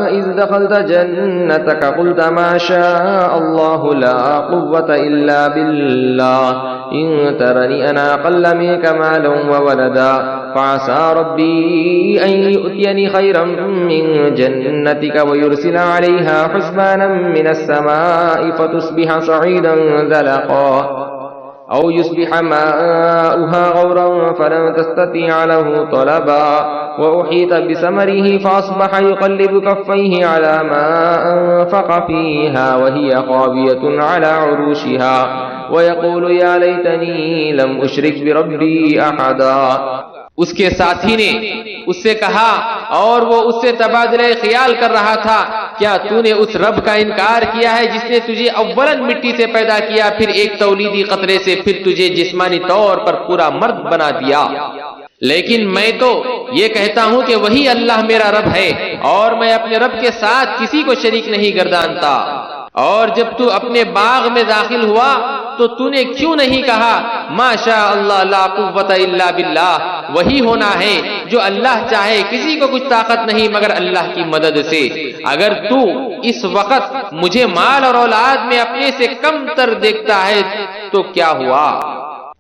إذ دخلت جنتك قلت ما شاء الله لا قوة إلا بالله إن ترني أنا أقل منك مالا وولدا فعسى ربي أن يؤتيني خيرا من جنتك ويرسل عليها حسبانا من السماء فتصبح صعيدا زلقا أو يصبح ماؤها غورا فلن تستطيع له طلبا وأحيط بثمره فأصبح يقلب كفيه على ما أنفق فيها وهي خاوية على عروشها ويقول يا ليتني لم أشرك بربي أحدا. اس کے ساتھی نے اس سے کہا اور وہ اس سے تبادلہ خیال کر رہا تھا کیا تو نے اس رب کا انکار کیا ہے جس نے تجھے اولاً مٹی سے پیدا کیا پھر ایک تولیدی قطرے سے پھر تجھے جسمانی طور پر پورا مرد بنا دیا. لیکن میں تو یہ کہتا ہوں کہ وہی اللہ میرا رب ہے اور میں اپنے رب کے ساتھ کسی کو شریک نہیں گردانتا. اور جب تو اپنے باغ میں داخل ہوا تو تو نے کیوں نہیں کہا ما شاء اللہ لا قوت الا باللہ, وہی ہونا ہے جو اللہ چاہے, کسی کو کچھ طاقت نہیں مگر اللہ کی مدد سے. اگر تو اس وقت مجھے مال اور اولاد میں اپنے سے کم تر دیکھتا ہے تو کیا ہوا؟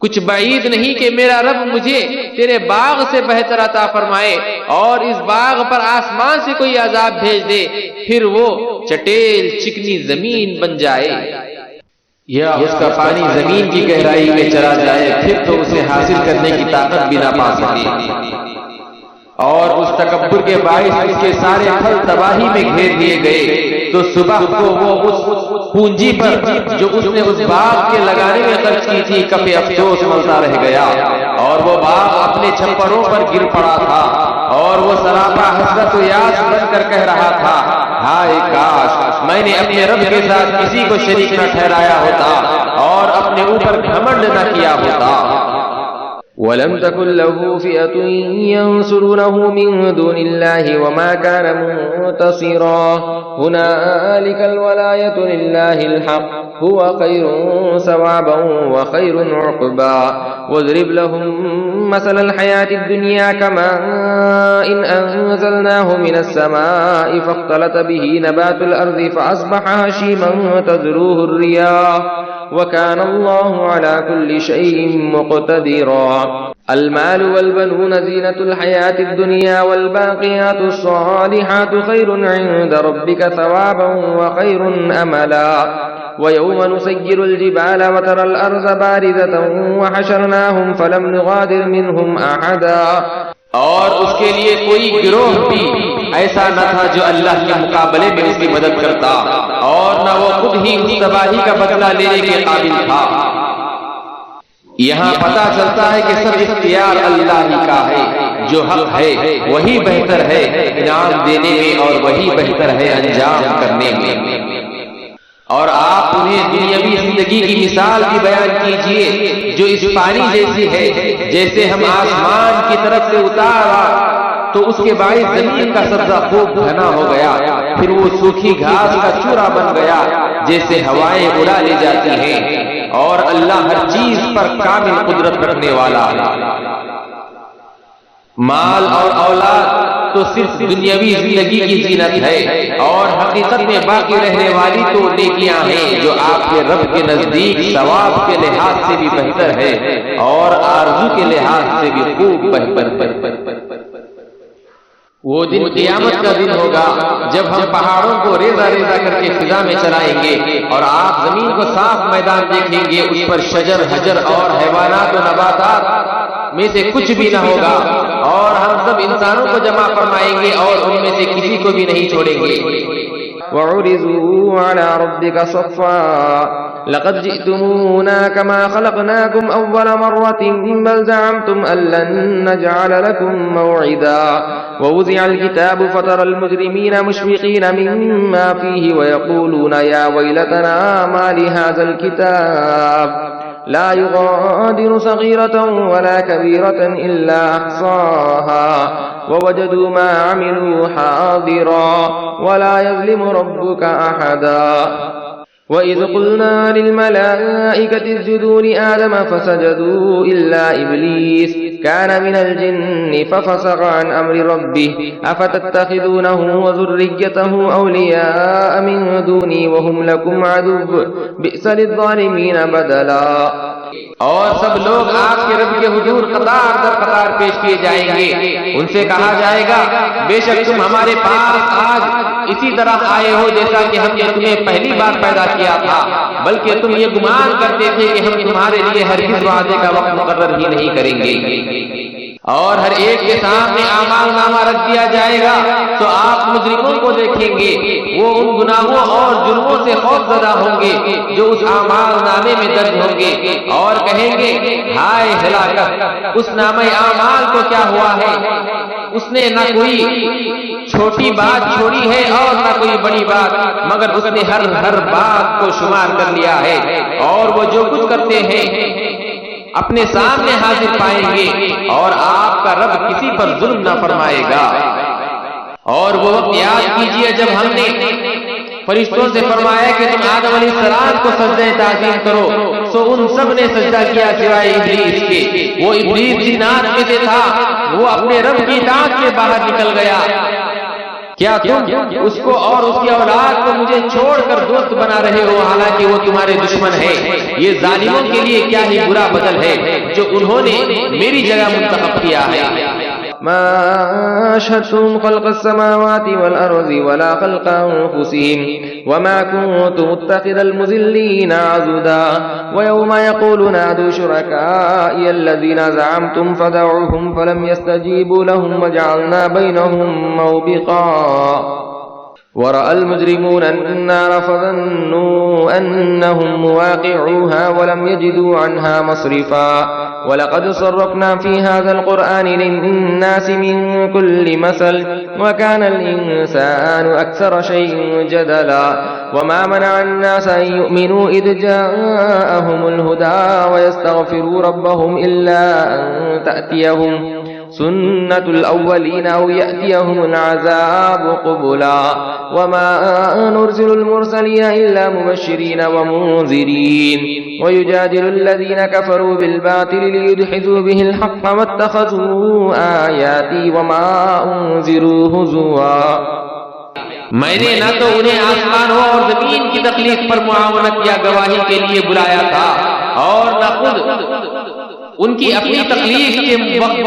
کچھ بعید نہیں کہ میرا رب مجھے تیرے باغ سے بہتر عطا فرمائے اور اس باغ پر آسمان سے کوئی عذاب بھیج دے پھر وہ چٹیل چکنی زمین بن جائے یا اس کا پانی زمین کی گہرائی میں چلا جائے پھر تو اسے حاصل کرنے کی طاقت بھی نہ پا سکے. اور اس تکبر کے باعث اس کے سارے پھل تباہی میں گھیر دیے گئے تو صبح کو وہ اس پونجی پر جو اس نے اس باغ کے لگانے میں خرچ کی تھی کفِ افسوس ملتا رہ گیا اور وہ باغ اپنے چھپروں پر گر پڑا تھا اور وہ سراپا حسرت و یاس بن کر کہہ رہا تھا ہائے کاش میں نے اپنے رب کے ساتھ کسی کو شریک نہ ٹھہرایا ہوتا اور اپنے اوپر گھمنڈ نہ کیا ہوتا. ولم تكن له فئة ينصرونه من دون الله وما كان منتصرا هنالك الولاية لله الحق هو خير ثوابا وخير عقبا واضرب لهم مثل الحياة الدنيا كماء إن أنزلناه من السماء فاختلط به نبات الأرض فأصبح هشيما تذروه الرياح وكان الله على كل شيء مقتدرا المال والبنون زينة الحياة الدنيا والباقيات الصالحات خير عند ربك ثوابا وخير أملا ويوم نسير الجبال وترى الأرض بارزة وحشرناهم فلم نغادر منهم أحدا اور اس کے لیے کوئی گروہ بھی ایسا نہ تھا جو اللہ کے مقابلے میں اس کی مدد کرتا، اور نہ وہ خود ہی اس تباہی کا بدلہ لینے کے قابل تھا۔ یہاں پتہ چلتا ہے کہ سب اختیار اللہ ہی کا ہے، جو حق ہے وہی بہتر ہے انعام دینے میں اور وہی بہتر ہے انجام کرنے میں۔ اور آپ انہیں دنیاوی زندگی کی مثال بھی بیان کیجئے جو اس پانی جیسی ہے، جیسے ہم آسمان کی طرف سے اتارا تو اس کے باعث زمین کا سبزہ خوب گھنا ہو گیا، پھر وہ سوکھی گھاس کا چورا بن گیا جیسے ہوائیں اڑا لے جاتی ہیں، اور اللہ ہر چیز پر کامل قدرت رکھنے والا ہے۔ مال اور اولاد تو صرف دنیاوی زندگی کی زینت ہے، اور حقیقت میں باقی رہنے والی تو نیکیاں ہیں جو آپ کے رب کے نزدیک ثواب کے لحاظ سے بھی بہتر ہے اور آرزو کے لحاظ سے بھی خوب بہتر۔ وہ دن قیامت کا دن ہوگا جب ہم پہاڑوں کو ریزہ ریزہ کر کے فضا میں چلائیں گے، اور آپ زمین کو صاف میدان دیکھیں گے، اس پر شجر حجر اور حیوانات و نباتات میں سے کچھ بھی نہ ہوگا، اور ہم سب انسانوں کو جمع فرمائیں گے اور ان میں سے کسی کو بھی نہیں چھوڑیں گے۔ وعرضوا على ربك صفا لقد جئتمونا كما خلقناكم أول مرة بل زعمتم أن لن نجعل لكم موعدا ووزع الكتاب فترى المجرمين مشفقين مما فيه ويقولون يا ويلتنا ما لهذا الكتاب لا يغادر صغيرة ولا كبيرة إلا أحصاها ووجدوا ما عملوا حاضرا ولا يظلم ربك أحدا وَإِذْ قُلْنَا لِلْمَلَائِكَةِ اسْجُدُوا لِآدَمَ فَسَجَدُوا إِلَّا إِبْلِيسَ كَانَ مِنَ الْجِنِّ فَفَسَقَ عَنْ أَمْرِ رَبِّهِ أَفَتَتَّخِذُونَهُ وَذُرِّيَّتَهُ أَوْلِيَاءَ مِن دُونِي وَهُمْ لَكُمْ عَدُوٌّ بِئْسَ لِلظَّالِمِينَ بَدَلًا۔ اور سب لوگ آپ کے رب کے حضور قطار در قطار پیش کیے جائیں گے، ان سے کہا جائے گا بے شک تم ہمارے پاس آج اسی طرح آئے ہو جیسا کہ ہم نے تمہیں پہلی بار پیدا کیا تھا، بلکہ تم یہ گمان کرتے تھے کہ ہم تمہارے لیے ہرگز وعدے کا وقت مقرر ہی نہیں کریں گے۔ اور ہر ایک کے سامنے اعمال نامہ رکھ دیا جائے گا تو آپ مجرموں کو دیکھیں گے، وہ ان گناہوں اور جرموں سے خوف زدہ ہوں گے جو اس اعمال نامے میں درج ہوں گے، اور کہیں گے ہائے ہلاکت، اس نامہ اعمال کو کیا ہوا ہے، اس نے نہ کوئی چھوٹی بات چھوڑی ہے اور نہ کوئی بڑی بات، مگر اس نے ہر بات کو شمار کر لیا ہے، اور وہ جو کچھ کرتے ہیں اپنے سامنے حاضر پائیں گے، اور آپ کا رب کسی پر ظلم نہ فرمائے گا۔ اور وہ وقت یاد کیجئے جب ہم نے فرشتوں سے فرمایا کہ تم آدم علیہ السلام کو سجدہ تعظیم کرو، سو ان سب نے سجدہ کیا سوائے ابلیس کے۔ وہ ابلیس جنات میں سے تھا، وہ اپنے رب کی اطاعت سے باہر نکل گیا۔ کیا تم اس کو اور اس کی اولاد کو مجھے چھوڑ کر دوست بنا رہے ہو، حالانکہ وہ تمہارے دشمن ہے؟ یہ ظالموں کے لیے کیا ہی برا بدل ہے جو انہوں نے میری جگہ منتخب کیا ہے۔ ما أشهدتم خلق السماوات والأرض ولا خلق أنفسهم وما كنت متخذ المضلين عضدا ويوم يقول نادوا شركائي الذين زعمتم فدعوهم فلم يستجيبوا لهم وجعلنا بينهم موبقا ورأى المجرمون النار فظنوا أنهم مواقعوها ولم يجدوا عنها مصرفا وَلَقَدْ صَرَّفْنَا فِي هَذَا الْقُرْآنِ لِلنَّاسِ مِنْ كُلِّ مَثَلٍ وَكَانَ الْإِنسَانُ أَكْثَرَ شَيْءٍ جَدَلًا وَمَا مَنَعَ النَّاسَ أَن يُؤْمِنُوا إِذْ جَاءَهُمُ الْهُدَى وَيَسْتَغْفِرُوا رَبَّهُمْ إِلَّا أَن تَأْتِيَهُمْ سنة الأولين أو يأتيهم العذاب قبلا وما نرسل المرسلين إلا مبشرين ومنذرين ويجادل الذين كفروا بالباطل ليدحضوا به الحق واتخذوا آياتي وما أنذروا هزوا. میں نے نہ تو انہیں آسمانوں اور زمین کی تخلیق پر معاونت یا گواہی کے لیے بلایا تھا اور نہ خود ان کی اپنی تخلیق کے وقت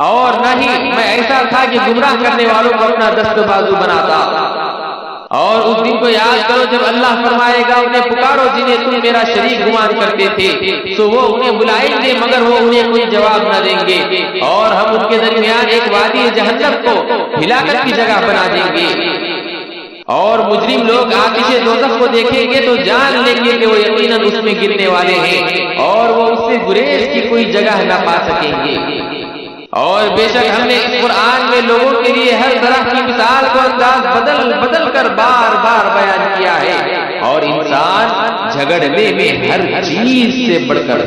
اور نہ ہی میں ایسا تھا کہ گمراہ کرنے والوں کو اپنا دست بازو بناتا. اور اس دن کو یاد کرو جب اللہ فرمائے گا انہیں پکارو جنہیں تم میرا شریک گمان کرتے تھے تو وہ انہیں بلائیں گے مگر وہ انہیں کوئی جواب نہ دیں گے اور ہم ان کے درمیان ایک وادی جہنم کو ہلاکت کی جگہ بنا دیں گے. اور مجرم لوگ آتش دوزخ کو دیکھیں گے تو جان لیں گے کہ وہ یقیناً اس میں گرنے والے ہیں اور وہ اس سے گریز کی کوئی جگہ نہ پا سکیں گے. اور بے شک ہم نے اس قرآن میں لوگوں کے لیے ہر طرح کی مثال کو انداز بدل بدل کر بار بار بیان کیا ہے اور انسان جھگڑنے میں ہر چیز سے بڑھ کر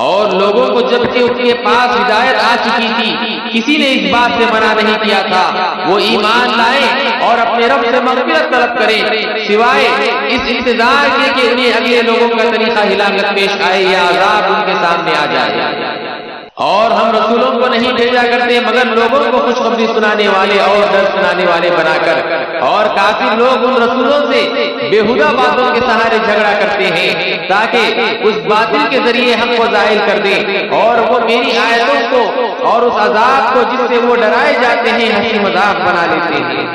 اور لوگوں کو جبکہ ان کے پاس ہدایت آ چکی تھی کسی نے اس بات سے منع نہیں کیا تھا وہ ایمان لائیں اور اپنے رب سے مغفرت طلب کریں سوائے اس انتظار کے کہ انہیں اگلے لوگوں کا طریقہ ہلاکت پیش آئے یا عذاب ان کے سامنے آ جائے. اور ہم رسولوں کو نہیں بھیجا کرتے مگر لوگوں کو خوشخبری سنانے والے اور ڈر سنانے والے بنا کر اور کافر لوگ ان رسولوں سے بےہودہ باتوں کے سہارے جھگڑا کرتے ہیں تاکہ اس باطل کے ذریعے حق کو ظاہر کر دیں اور وہ میری آیتوں کو اور اس عذاب کو جس سے وہ ڈرائے جاتے ہیں ہنسی مذاق بنا لیتے ہیں.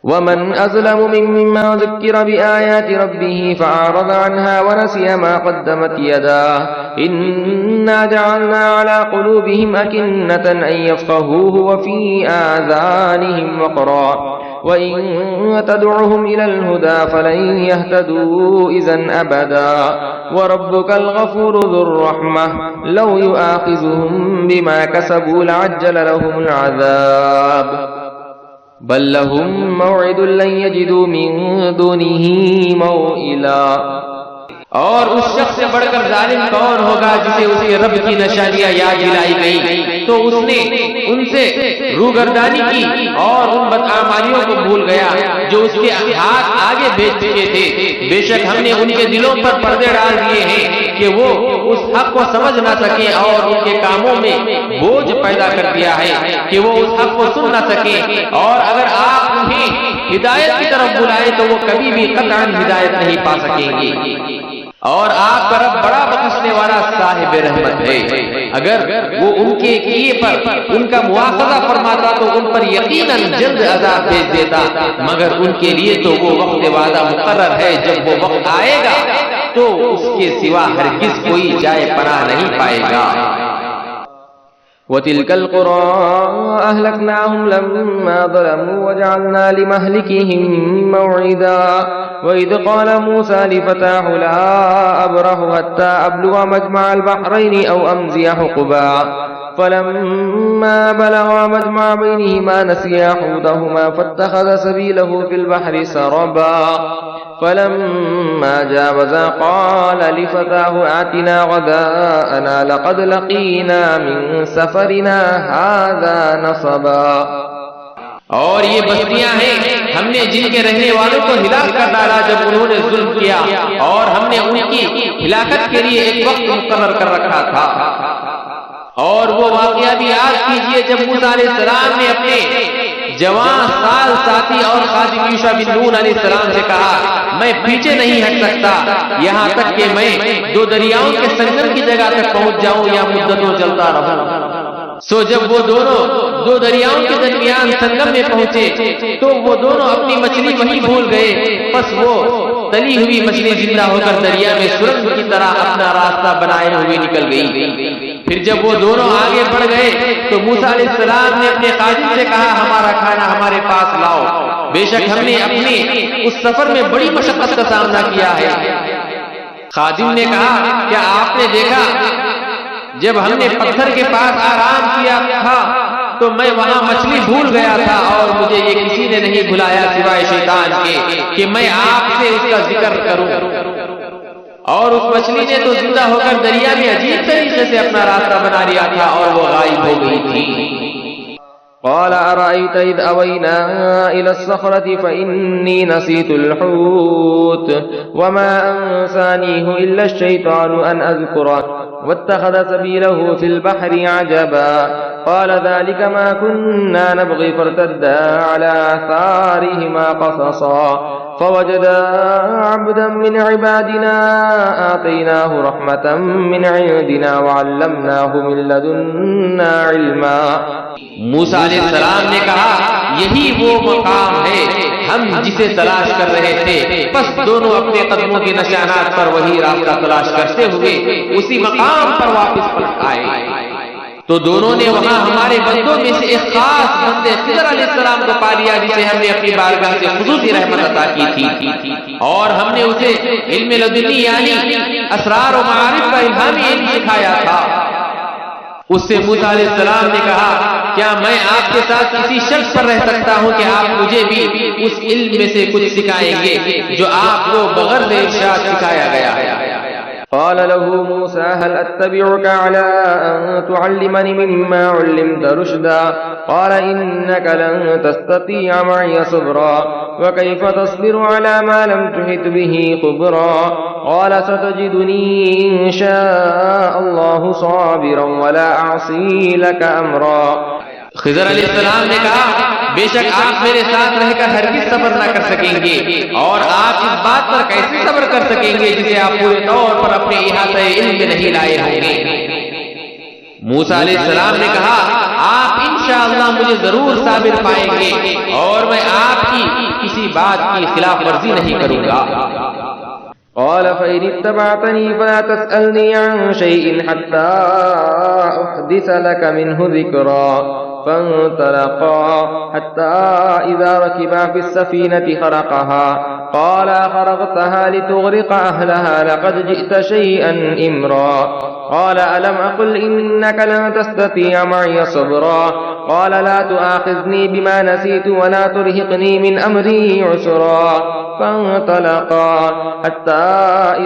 ومن أظلم ممن ذكر بآيات ربه فأعرض عنها ونسي ما قدمت يداه إنا جعلنا على قلوبهم أكنة أن يفقهوه وفي آذانهم وقرا وإن تدعهم إلى الهدى فلن يهتدوا إذن أبدا وربك الغفور ذو الرحمة لو يؤاخذهم بما كسبوا لعجل لهم العذاب بل لهم موعد لن يجدوا من دونه موئلا. اور اس شخص سے بڑھ کر ظالم کون ہوگا جسے اس کے رب کی نشانیاں یاد دلائی گئی تو اس نے ان سے روگردانی کی اور ان بدعمالیوں کو بھول گیا جو اس کے ہاتھ آگے بھیج چکے تھے. بے شک ہم نے ان کے دلوں پر پردے ڈال دیے ہیں کہ وہ اس حق کو سمجھ نہ سکیں اور ان کے کاموں میں بوجھ پیدا کر دیا ہے کہ وہ اس حق کو سن نہ سکیں اور اگر آپ انہیں ہدایت کی طرف بلائیں تو وہ کبھی بھی قطعاً ہدایت نہیں پا سکیں گے. اور آپ کا رب بڑا بخشنے والا صاحب رحمت ہے. اگر وہ ان کے کیے پر ان کا مواخذہ فرماتا تو ان پر یقیناً جلد عذاب بھیج دیتا مگر ان کے لیے تو وہ وقت وعدہ مقرر ہے جب وہ وقت آئے گا تو اس کے سوا ہرگز کوئی جائے پناہ نہیں پائے گا. وتلك القرى أهلكناهم لما ظلموا وجعلنا لمهلكهم موعدا وإذ قال موسى لفتاه لا أبرح حتى أبلغ مجمع البحرين أو أمضي حقبا فلما بلغا مجمع بينهما نسيا حوتهما فاتخذ سبيله في البحر سربا فلما جاوزا قال لفتاه آتنا غداءنا لقد لقينا من سفرنا هذا نصبا. اور یہ بستیاں ہیں ہم نے جن کے رہنے والوں کو ہلاک کر ڈالا جب انہوں نے ظلم کیا اور ہم نے ان کی ہلاکت کے لیے ایک وقت مقرر کر رکھا تھا. اور وہ واقعہ بھی یاد کیجئے جب موسیٰ علیہ السلام نے اپنے جوان سال ساتھی اور خادم یوشع بن نون علیہ السلام سے کہا میں پیچھے نہیں ہٹ سکتا یہاں تک کہ میں دو دریاؤں کے سنگم کی جگہ تک پہنچ جاؤں یا مدتوں چلتا رہوں. سو جب وہ دونوں دو دریاؤں کے درمیان سنگم میں پہنچے تو وہ دونوں اپنی مچھلی وہیں بھول گئے بس وہ تلی ہوئی مچھلی زندہ ہو کر دریا میں سرنگ کی طرح اپنا راستہ بنائے ہوئے نکل گئی. پھر جب وہ دونوں آگے بڑھ گئے تو موسیٰ علیہ السلام نے اپنے خادم سے کہا ہمارا کھانا ہمارے پاس لاؤ بے شک ہم نے اپنے اس سفر میں بڑی مشقت کا سامنا کیا ہے. خادم نے کہا کیا آپ نے دیکھا جب ہم نے پتھر کے پاس آرام کیا تھا تو میں وہاں مچھلی بھول گیا تھا، اور مجھے یہ کسی نے نہیں بھلایا سوائے شیطان کے کہ میں آپ سے اس کا ذکر کروں، اور اس مچھلی نے تو زندہ ہو کر دریا میں عجیب طریقے سے اپنا راستہ بنا لیا تھا اور وہ غائب ہو گئی تھی۔ قال أرأيت إذ أوينا إلى الصخرة فإني نسيت الحوت وما أنسانيه إلا الشيطان أن أذكره واتخذ سبيله في البحر عجبا قال ذلك ما كنا نبغي فارتدا على آثارهما قصصا فوجدا عبدا من عبادنا آتيناه رحمة من عندنا وعلمناه من لدنا علما۔ موسیٰ علیہ السلام نے کہا یہی وہ مقام ہے ہم جسے تلاش کر رہے تھے، بس دونوں اپنے قدموں کے نشانات پر وہی راستہ تلاش کرتے ہوئے اسی مقام پر واپس پلٹ آئے، تو دونوں نے وہاں ہمارے بندوں میں سے ایک خاص بندے خضر علیہ السلام کو پا لیا جسے ہم نے اپنی بارگاہ سے خصوصی رحمت عطا کی تھی، اور ہم نے اسے علم لدنی یعنی اسرار و معارف کا الہامی علم سکھایا تھا۔ اس سے موسیٰ علیہ السلام نے کہا کیا میں آپ کے ساتھ کسی شخص پر رہ سکتا ہوں کہ آپ مجھے بھی اس علم میں سے کچھ سکھائیں گے جو آپ کو بغیر ارشاد سکھایا گیا ہے؟ قال له موسى هل أتبعك على أن تعلمني مما علمت رشدا قال إنك لن تستطيع معي صبرا وكيف تصبر على ما لم تحط به خبرا قال ستجدني إن شاء الله صابرا ولا أعصي لك أمرا۔ خضر علیہ السلام نے کہا بے شک آپ میرے ساتھ رہ کر ہرگز صبر نہ کر سکیں گے، اور آپ اس بات پر کیسے صبر کر سکیں گے جسے آپ پورے طور پر اپنے احاطہ علم میں نہیں لائے ہوں گے۔ موسیٰ علیہ السلام نے کہا آپ انشاءاللہ مجھے ضرور صابر پائیں گے، اور میں آپ کی کسی بات کی خلاف ورزی نہیں کروں گا۔ قال فإن اتبعتني فلا تسألني عن شيء حتى أحدث لك منه ذكرا فانطلقا حتى إذا ركبا في السفينة خرقها قال خرقتها لتغرق أهلها لقد جئت شيئا إمرا قال ألم أقل إنك لن تستطيع معي صبرا قال لا تؤاخذني بما نسيت ولا ترهقني من أمري عسرا فانطلقا حتى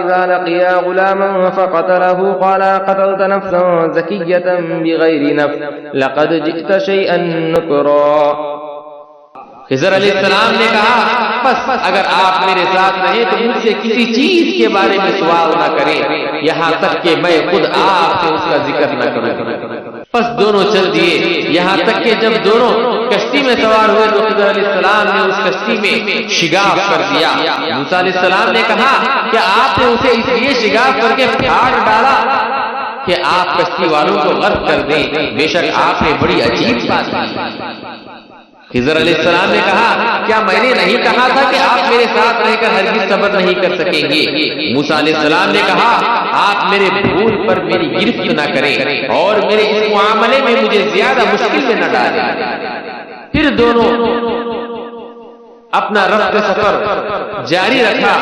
إذا لقيا غلاما فقتله قال قتلت نفسا زكية بغير نفس لقد جئت شيئا نكرا۔ خضر علیہ السلام نے کہا بس اگر آپ میرے ساتھ رہیں تو مجھ سے کسی چیز کے بارے میں سوال نہ کریں یہاں تک کہ میں خود آپ سے اس کا ذکر نہ کروں۔ پس دونوں چل دیے یہاں تک کہ جب دونوں کشتی میں سوار ہوئے تو خضر علیہ السلام نے اس کشتی میں شگاف کر دیا۔ موسیٰ علیہ السلام نے کہا کہ آپ نے اسے اس لیے شگاف کر کے پھاڑ ڈالا کہ آپ کشتی والوں کو غرق کر دیں، بے شک آپ نے بڑی عجیب بات کی۔ خضر علیہ السلام نے کہا کیا میں نے نہیں کہا تھا کہ آپ میرے ساتھ رہ کر ہرگز صبر نہیں کر سکیں گے؟ موسیٰ علیہ السلام نے کہا آپ میرے بھول پر میری گرفت نہ کریں اور میرے اس معاملے میں مجھے زیادہ مشکل میں نہ ڈالیں۔ پھر دونوں اپنا رفت سفر جاری رکھا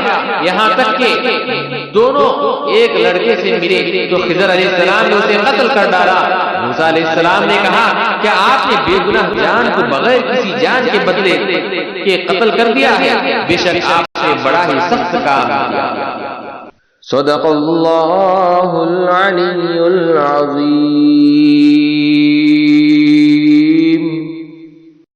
یہاں تک کہ دونوں ایک لڑکے سے ملے تو خضر علیہ السلام نے اسے قتل کر ڈالا۔ موسیٰ علیہ السلام نے کہا کہ آپ نے بے گناہ جان کو بغیر کسی جان کے بدلے کے قتل کر دیا ہے، بے شک آپ نے بڑا ہی سخت کام کیا۔ صدق اللہ العلی العظیم۔